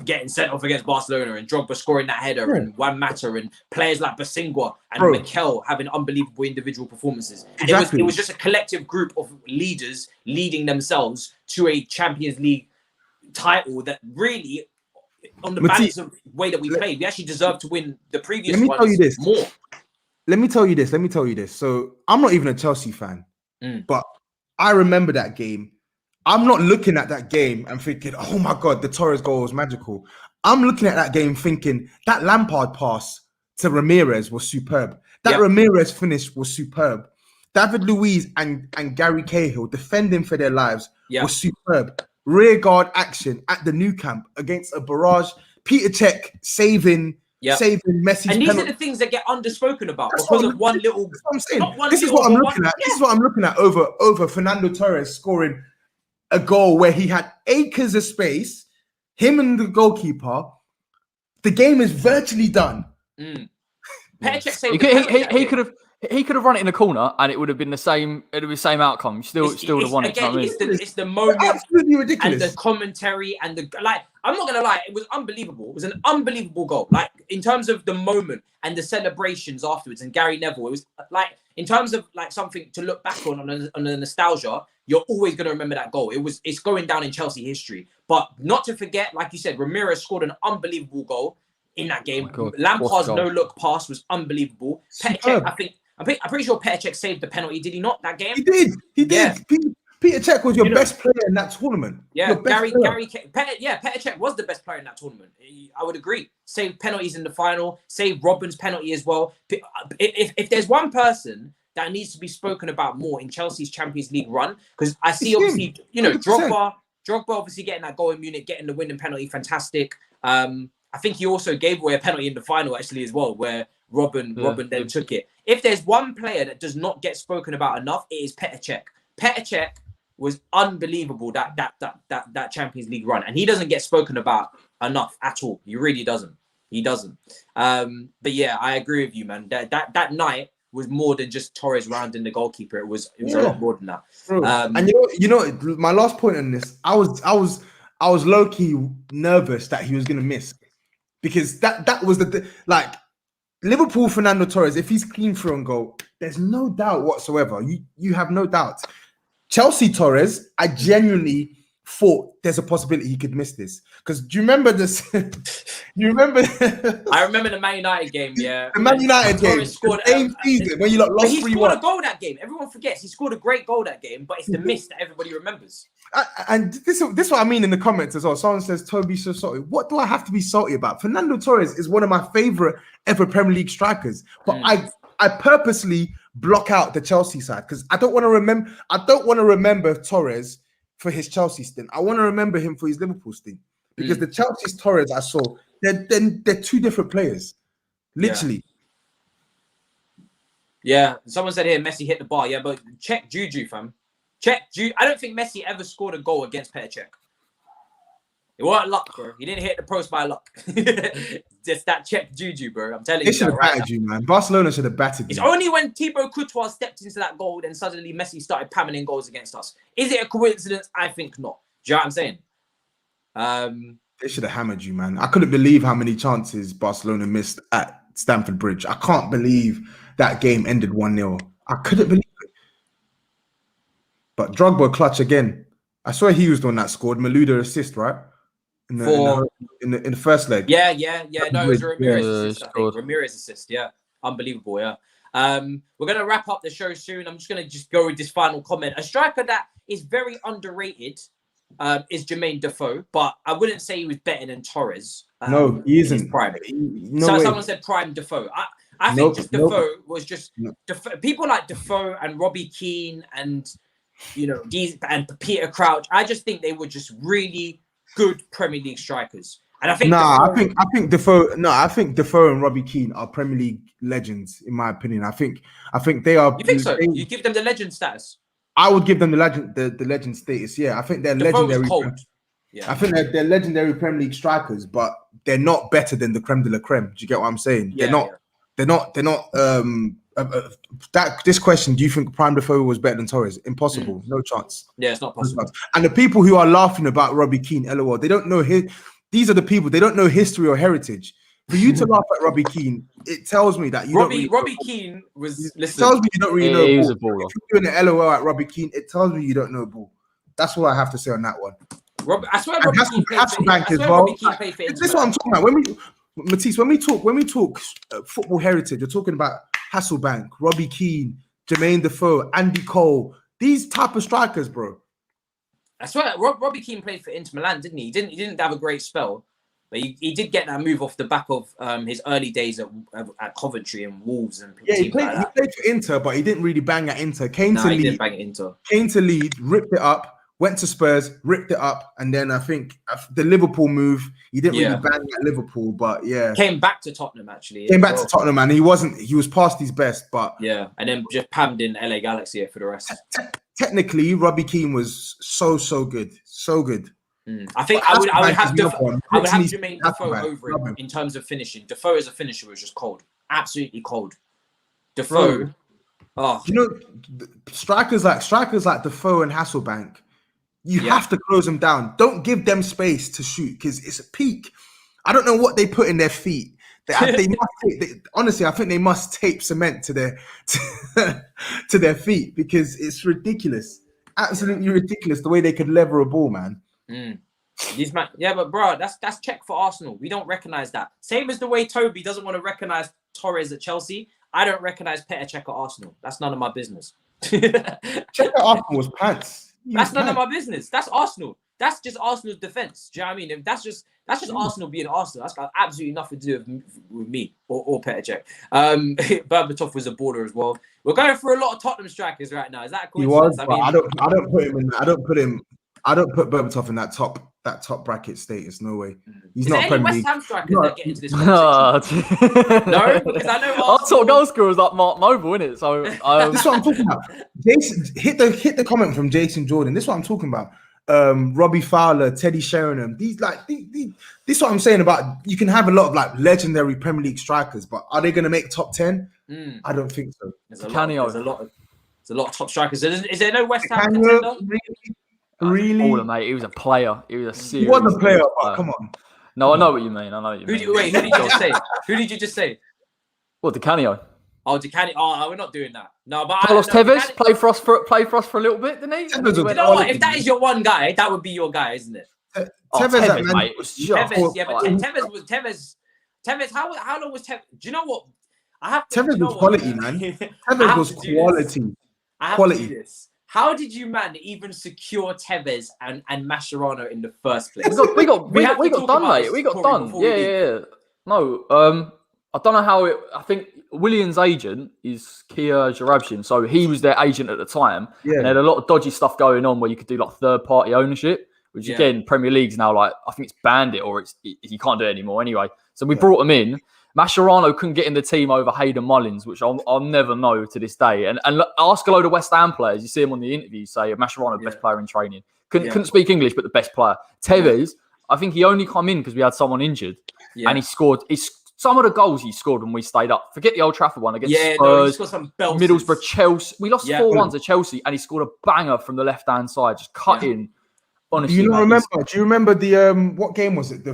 getting sent off against Barcelona and Drogba scoring that header and Juan Mata and players like Basingwa and Mikel having unbelievable individual performances. Exactly. It was just a collective group of leaders leading themselves to a Champions League title that really, on the balance of the way that we played, we actually deserved to win the previous ones more. Let me tell you this. So I'm not even a Chelsea fan, but I remember that game. I'm not looking at that game and thinking, oh my God, the Torres goal was magical. I'm looking at that game thinking that Lampard pass to Ramirez was superb. That Ramirez finish was superb. David Luiz and Gary Cahill defending for their lives was superb. Rear guard action at the Nou Camp against a barrage. Peter Cech saving Messi's and these penalty. are the things that get underspoken about because of one little. That's what I'm saying. This is what I'm looking at. This is what I'm looking at over Fernando Torres scoring a goal where he had acres of space, him and the goalkeeper. The game is virtually done. He could have run it in the corner and it would have been the same. It would be the same outcome. Still would have won it. Again, it's the moment, absolutely ridiculous, and the commentary and the like. I'm not gonna lie, it was unbelievable. It was an unbelievable goal. Like in terms of the moment and the celebrations afterwards, and Gary Neville. It was like in terms of like something to look back on the nostalgia. You're always gonna remember that goal. It's going down in Chelsea history. But not to forget, like you said, Ramirez scored an unbelievable goal in that game. Lampard's no-look pass was unbelievable. Petr I'm pretty sure Petr Cech saved the penalty. Did he not that game? He did. Yeah. Peter Cech was your best player in that tournament. Yeah, Petr Cech was the best player in that tournament. I would agree. Saved penalties in the final. Saved Robben's penalty as well. If there's one person that needs to be spoken about more in Chelsea's Champions League run, because I see obviously, 100%. Drogba obviously getting that goal in Munich, getting the winning penalty, fantastic. I think he also gave away a penalty in the final actually as well, where Robben then took it. If there's one player that does not get spoken about enough, it is Petr Cech. Petr Cech was unbelievable that Champions League run, and he doesn't get spoken about enough at all. He really doesn't. He doesn't. But yeah, I agree with you, man. That night was more than just Torres rounding the goalkeeper. It was a lot more than that. And you know, my last point on this, I was low key nervous that he was gonna miss, because that was like Liverpool Fernando Torres. If he's clean through and goal, there's no doubt whatsoever. You have no doubt. Chelsea Torres, I genuinely thought there's a possibility he could miss this. Because do you remember this? You remember? I remember the Man United game, yeah. The Man United game. Scored same season when you lost 3-1. He scored a goal that game. Everyone forgets. He scored a great goal that game, but it's the miss that everybody remembers. And this is what I mean in the comments as well. Someone says, Toby's so salty. What do I have to be salty about? Fernando Torres is one of my favorite ever Premier League strikers. But I purposely block out the Chelsea side because I don't want to remember Torres for his Chelsea stint. I want to remember him for his Liverpool stint, because the Chelsea's Torres I saw, they're two different players, literally. Yeah. Someone said here Messi hit the bar. Yeah, but check Juju, fam. Check Juju. I don't think Messi ever scored a goal against Petr Cech. It wasn't luck, bro. He didn't hit the post by luck. Just that check Juju, bro. I'm telling you. They should have battered you, man. Barcelona should have battered you. It's only when Thibaut Courtois stepped into that goal, then suddenly Messi started pamming in goals against us. Is it a coincidence? I think not. Do you know what I'm saying? They should have hammered you, man. I couldn't believe how many chances Barcelona missed at Stamford Bridge. I can't believe that game ended 1-0. I couldn't believe it. But Drogba clutch again. I swear he was the one that scored. Malouda assist, right? In the first leg. Yeah. No, it was Ramirez assist, I think. Ramirez assist, yeah. Unbelievable, yeah. We're going to wrap up the show soon. I'm just going to go with this final comment. A striker that is very underrated is Jermaine Defoe, but I wouldn't say he was better than Torres. No, he isn't. In his prime. Someone said prime Defoe. I think Defoe was just... people like Defoe and Robbie Keane and, and Peter Crouch, I just think they were just really good Premier League strikers. And I think Defoe and Robbie Keane are Premier League legends, in my opinion. I think they are. You think so? You give them the legend status? I would give them the legend status. Yeah, I think they're Defoe was legendary. cold. Yeah. I think they're legendary Premier League strikers, but they're not better than the creme de la creme. Do you get what I'm saying? Yeah, They're not. This question: do you think Prime Defoe was better than Torres? Impossible. No chance. Yeah, it's not possible. And the people who are laughing about Robbie Keane, LOL, they don't know these are the people. They don't know history or heritage. For you to laugh at Robbie Keane, it tells me that Robbie Keane was. Listen, it tells me you don't really know ball. If you're doing an LOL at Robbie Keane, it tells me you don't know ball. That's what I have to say on that one. I swear Robbie Keane played for Inter. This is what I'm talking about. When we talk football heritage, we're talking about Hasselbank, Robbie Keane, Jermaine Defoe, Andy Cole. These type of strikers, bro. I swear Robbie Keane played for Inter Milan, didn't he? He didn't have a great spell, but he did get that move off the back of his early days at Coventry and Wolves and he played for Inter, but he didn't really bang at Inter. Came to lead, ripped it up. Went to Spurs, ripped it up, and then I think the Liverpool move, he didn't really bang at Liverpool, but yeah. Came back to Tottenham, actually. To Tottenham, and he was past his best, but... Yeah, and then just pammed in LA Galaxy for the rest. Technically, Robbie Keane was so good. So good. I think I would have Jermaine Defoe over him in terms of finishing. Defoe as a finisher was just cold. Absolutely cold. Defoe... Oh. You know, strikers like Defoe and Hasselbank, you have to close them down. Don't give them space to shoot because it's a peak. I don't know what they put in their feet. Honestly, I think they must tape cement to their feet because it's ridiculous. Absolutely ridiculous the way they could lever a ball, man. These man, but bro, that's check for Arsenal. We don't recognize that. Same as the way Toby doesn't want to recognize Torres at Chelsea. I don't recognize Petr Cech at Arsenal. That's none of my business. Cech at Arsenal was pants. That's none of my business. That's Arsenal. That's just Arsenal's defense. Do you know what I mean? If that's just Arsenal being Arsenal. That's got absolutely nothing to do with me or Petr Cech. Berbatov was a baller as well. We're going through a lot of Tottenham strikers right now. Is that a coincidence? He was, I don't put him in. I don't put Berbatov in that top bracket status. No way. He's not Premier League. West Ham strikers that get into this conversation? No, because I know our top goal scorer is like Mark Noble, isn't it? So this is what I'm talking about. Jason, hit the comment from Jason Jordan. This is what I'm talking about. Robbie Fowler, Teddy Sheringham. This is what I'm saying about. You can have a lot of like legendary Premier League strikers, but are they going to make top 10? I don't think so. There's a lot of top strikers. Is there no West Ham contender? Really? Baller, mate. He was a player. He was a serious. He was a player, but come on. No, I know what you mean. Who did you just say? Who did you just say? What, Di Canio? Oh, Di Canio. Oh, we're not doing that. No, but Carlos Tevez played for us for a little bit, didn't he? You know what? If that is your one guy, that would be your guy, isn't it? Tevez, mate. Was just Tevez. How long was Tevez? Do you know what? Tevez was quality, man. Tevez was quality. I have to do this. How did you, man, even secure Tevez and Mascherano in the first place? We got done, mate. We got done. Yeah. No, I don't know how it. I think Willian's agent is Kia Jarabshin, so he was their agent at the time. Yeah. And they had a lot of dodgy stuff going on where you could do like third-party ownership, which again, Premier League's now like I think it's banned it or you can't do it anymore anyway. So we brought him in. Mascherano couldn't get in the team over Hayden Mullins, which I'll never know to this day. And ask a load of West Ham players. You see him on the interview say Mascherano, best player in training. Couldn't speak English, but the best player. Tevez, I think he only come in because we had someone injured. Yeah. And he scored. Some of the goals he scored when we stayed up. Forget the Old Trafford one against Spurs, he scored some belters. Middlesbrough, Chelsea. We lost 4-1 to Chelsea, and he scored a banger from the left-hand side, just cut in. Honestly, do you remember the what game was it? The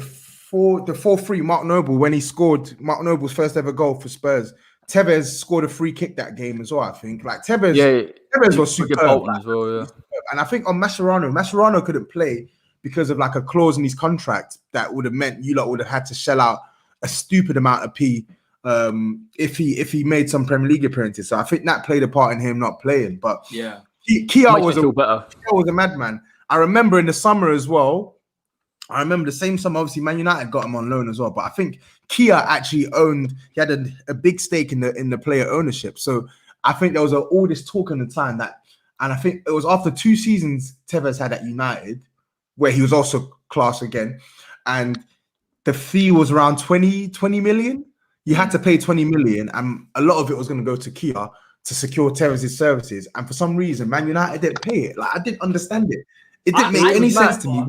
4-3 Mark Noble when he scored Mark Noble's first ever goal for Spurs. Tevez scored a free kick that game as well. I think Tevez was superb. As well, yeah. And I think on Mascherano couldn't play because of like a clause in his contract that would have meant you lot would have had to shell out a stupid amount of P if he made some Premier League appearances. So I think that played a part in him not playing. But Kia was a madman. I remember in the summer as well. I remember the same summer, obviously, Man United got him on loan as well. But I think Kia actually he had a big stake in the player ownership. So I think there was all this talk in the time and I think it was after 2 seasons Tevez had at United, where he was also class again. And the fee was around 20 million. You had to pay 20 million, and a lot of it was going to go to Kia to secure Tevez' services. And for some reason, Man United didn't pay it. Like, I didn't understand it. It didn't make any sense to me.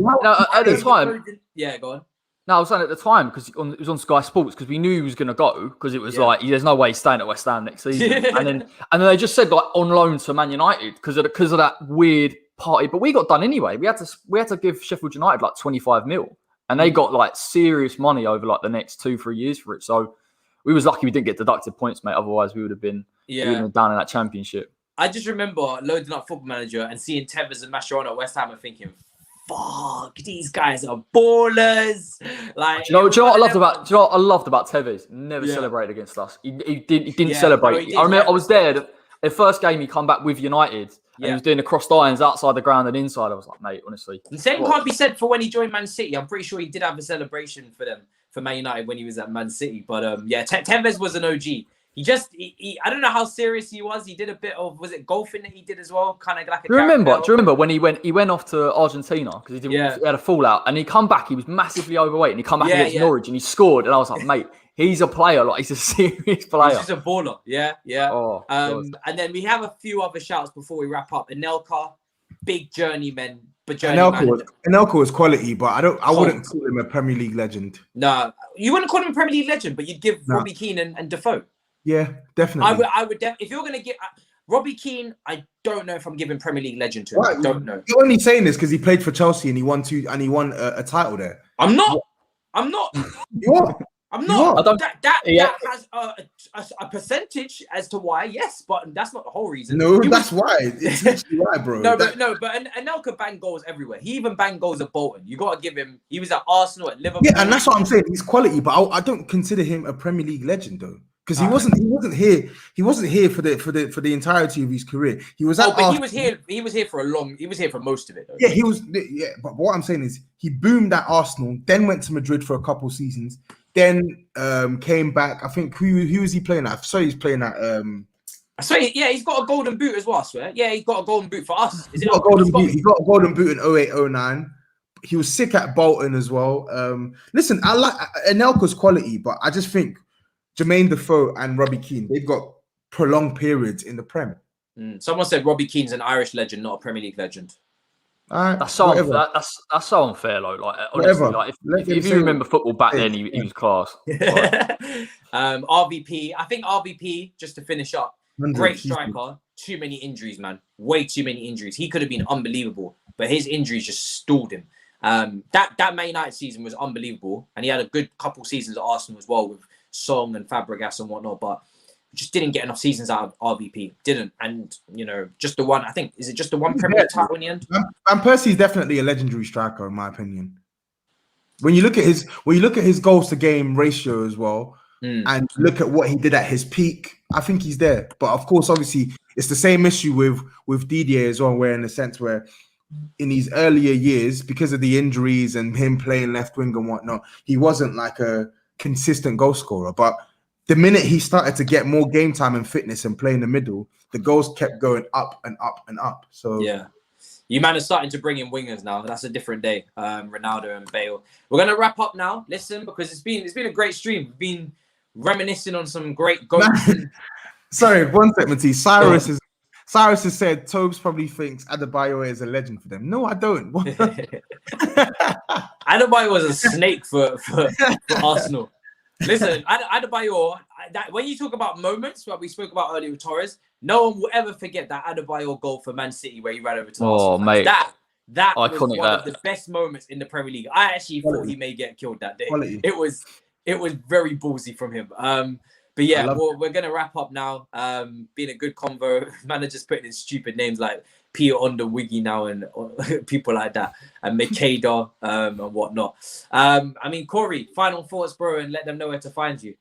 At the time, yeah, go on. No, I was saying at the time because it was on Sky Sports because we knew he was going to go because it was like there's no way he's staying at West Ham next season. and then they just said like on loan to Man United because of that weird party. But we got done anyway. We had to give Sheffield United like 25 mil, and they got like serious money over like the next 2-3 years for it. So we was lucky we didn't get deducted points, mate. Otherwise, we would have been down in that Championship. I just remember loading up Football Manager and seeing Tevez and Mascherano at West Ham and thinking, fuck, these guys are ballers. Like, do you know what I loved about Tevez? Never celebrated against us. He didn't celebrate. I remember I was there. The first game he come back with United and he was doing the crossed irons outside the ground and inside. I was like, mate, honestly. The same can't be said for when he joined Man City. I'm pretty sure he did have a celebration for Man United when he was at Man City. But Tevez was an OG. He I don't know how serious he was. He did a bit of, was it golfing that he did as well? Kind of like a. Do you remember when he went off to Argentina because he had a fallout and he come back. He was massively overweight and he come back against Norwich and he scored. And I was like, mate, he's a player. Like he's a serious player. He's just a baller. Yeah. Oh, and then we have a few other shouts before we wrap up. Anelka, big journeyman. But Anelka was quality, but I wouldn't call him a Premier League legend. No, you wouldn't call him a Premier League legend, but you'd give Robbie Keane and Defoe. Yeah, definitely. I would if you're going to give Robbie Keane, I don't know if I'm giving Premier League legend to him. I don't know. You're only saying this because he played for Chelsea and he won a title there. I'm not. You are. I'm not. That has a percentage as to why, yes, but that's not the whole reason. No, that's why. It's literally why, bro. But Anelka banged goals everywhere. He even banged goals at Bolton. You got to give him. He was at Arsenal, at Liverpool. Yeah, and that's what I'm saying. He's quality, but I don't consider him a Premier League legend though. Because he wasn't here. He wasn't here for the entirety of his career. He was at Arsenal. He was here for most of it. Though. Yeah, he was. Yeah, but what I'm saying is he boomed at Arsenal, then went to Madrid for a couple seasons, then came back. I think who was he playing at? So he's playing at. I swear, he's got a golden boot as well. I swear, he's got a golden boot for us. He got a golden boot. He got a golden boot in 08-09. He was sick at Bolton as well. Listen, I like Anelka's quality, but I just think Jermaine Defoe and Robbie Keane, they've got prolonged periods in the Prem. Someone said Robbie Keane's an Irish legend, not a Premier League legend. That's so unfair. That's so unfair, though. Like honestly, like if you remember football back then, he was class. RVP, I think RVP, just to finish up, great striker. Too many injuries, man. Way too many injuries. He could have been unbelievable, but his injuries just stalled him. That Man United season was unbelievable, and he had a good couple seasons at Arsenal as well with Song and Fabregas and whatnot, but just didn't get enough seasons out of RVP. Didn't, and just the one. I think is it just the one Premier League title in the end? And Percy's definitely a legendary striker, in my opinion. When you look at his goals to game ratio as well, and look at what he did at his peak, I think he's there. But of course, obviously, it's the same issue with Didier as well, where in the sense where in his earlier years, because of the injuries and him playing left wing and whatnot, he wasn't like a consistent goal scorer. But the minute he started to get more game time and fitness and play in the middle, the goals kept going up and up and up. So yeah, you man are starting to bring in wingers now. That's a different day. Ronaldo and Bale. We're gonna wrap up now. Listen, because it's been a great stream. We've been reminiscing on some great goals. Sorry, one second, T. Cyrus has said Tobes probably thinks Adebayo is a legend for them. No, I don't. Adebayo was a snake for Arsenal. Listen, Adebayo, when you talk about moments, what we spoke about earlier with Torres, no one will ever forget that Adebayo goal for Man City where he ran over to Arsenal. Oh, mate. That was one of the best moments in the Premier League. I actually thought he may get killed that day. Quality. It was very ballsy from him. But yeah, we're going to wrap up now. Being a good convo, managers putting in stupid names like Peter Under Wiggy now and people like that, and Makeda and whatnot. I mean, Corey, final thoughts, bro, and let them know where to find you.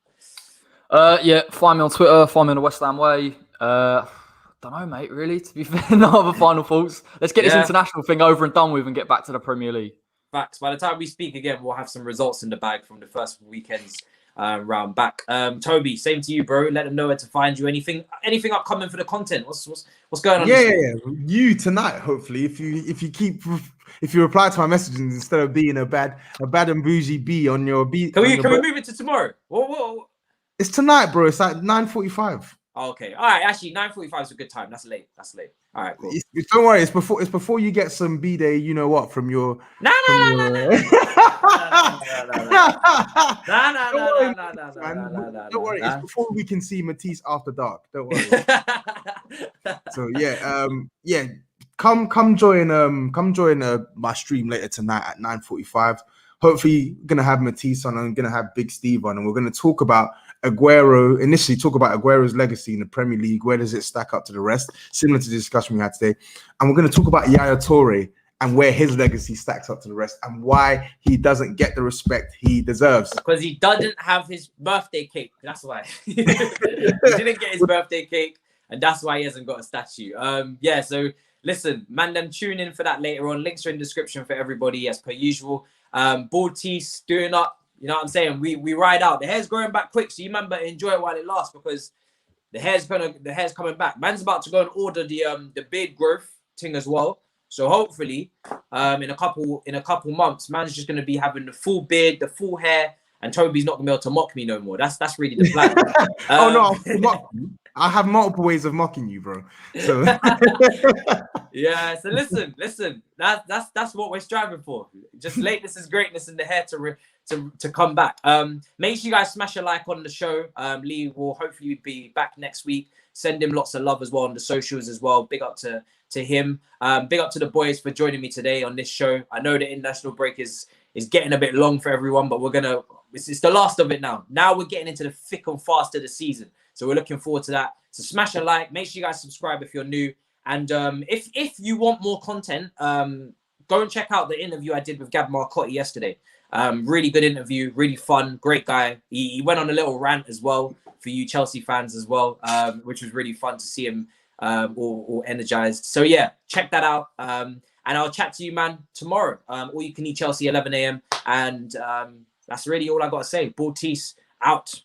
Yeah, find me on Twitter, find me on the West Ham Way. Don't know, mate, really, to be fair. No other final thoughts. Let's get this international thing over and done with and get back to the Premier League. Facts. By the time we speak again, we'll have some results in the bag from the first weekend's round back. Toby, same to you, bro. Let them know where to find you. Anything upcoming for the content? What's going on? Yeah. You tonight, hopefully, if you keep if you reply to my messages instead of being a bad and bougie B on your B. Can we move it to tomorrow? Whoa. It's tonight, bro. It's like 9:45. Okay. All right. Actually, 9:45 is a good time. That's late. All right. Cool. Don't worry. It's before you get some B-day. You know what? From your. No. Don't worry. It's before we can see Matisse after dark. Don't worry. So yeah. Come join my stream later tonight at 9:45. Hopefully, we're gonna have Matisse on. I'm gonna have Big Steve on, and we're gonna talk about Aguero. Initially, talk about Aguero's legacy in the Premier League. Where does it stack up to the rest? Similar to the discussion we had today, and we're gonna talk about Yaya Toure and where his legacy stacks up to the rest, and why he doesn't get the respect he deserves. Because he doesn't have his birthday cake. That's why he didn't get his birthday cake, and that's why he hasn't got a statue. Yeah. So listen, man, them tune in for that later on. Links are in the description for everybody, as per usual. Bald teeth doing up. You know what I'm saying? We ride out. The hair's growing back quick, so you remember enjoy it while it lasts, because the hair's coming back. Man's about to go and order the beard growth thing as well. So hopefully, in a couple months, man's just gonna be having the full beard, the full hair, and Toby's not gonna be able to mock me no more. That's really the plan. Oh no, I have multiple ways of mocking you, bro. So yeah. So listen. That's what we're striving for. Just lateness is greatness in the hair to come back. Make sure you guys smash a like on the show. Lee will hopefully be back next week. Send him lots of love as well on the socials as well. Big up to him. Big up to the boys for joining me today on this show. I know the international break is getting a bit long for everyone, but it's the last of it now. Now we're getting into the thick and fast of the season. So we're looking forward to that. So smash a like. Make sure you guys subscribe if you're new. And if you want more content, go and check out the interview I did with Gab Marcotti yesterday. Really good interview, really fun, great guy. He went on a little rant as well for you Chelsea fans as well, which was really fun to see him all energized. So yeah, check that out. And I'll chat to you, man, tomorrow. All you can eat Chelsea 11 a.m. And that's really all I got to say. Bald Tease out.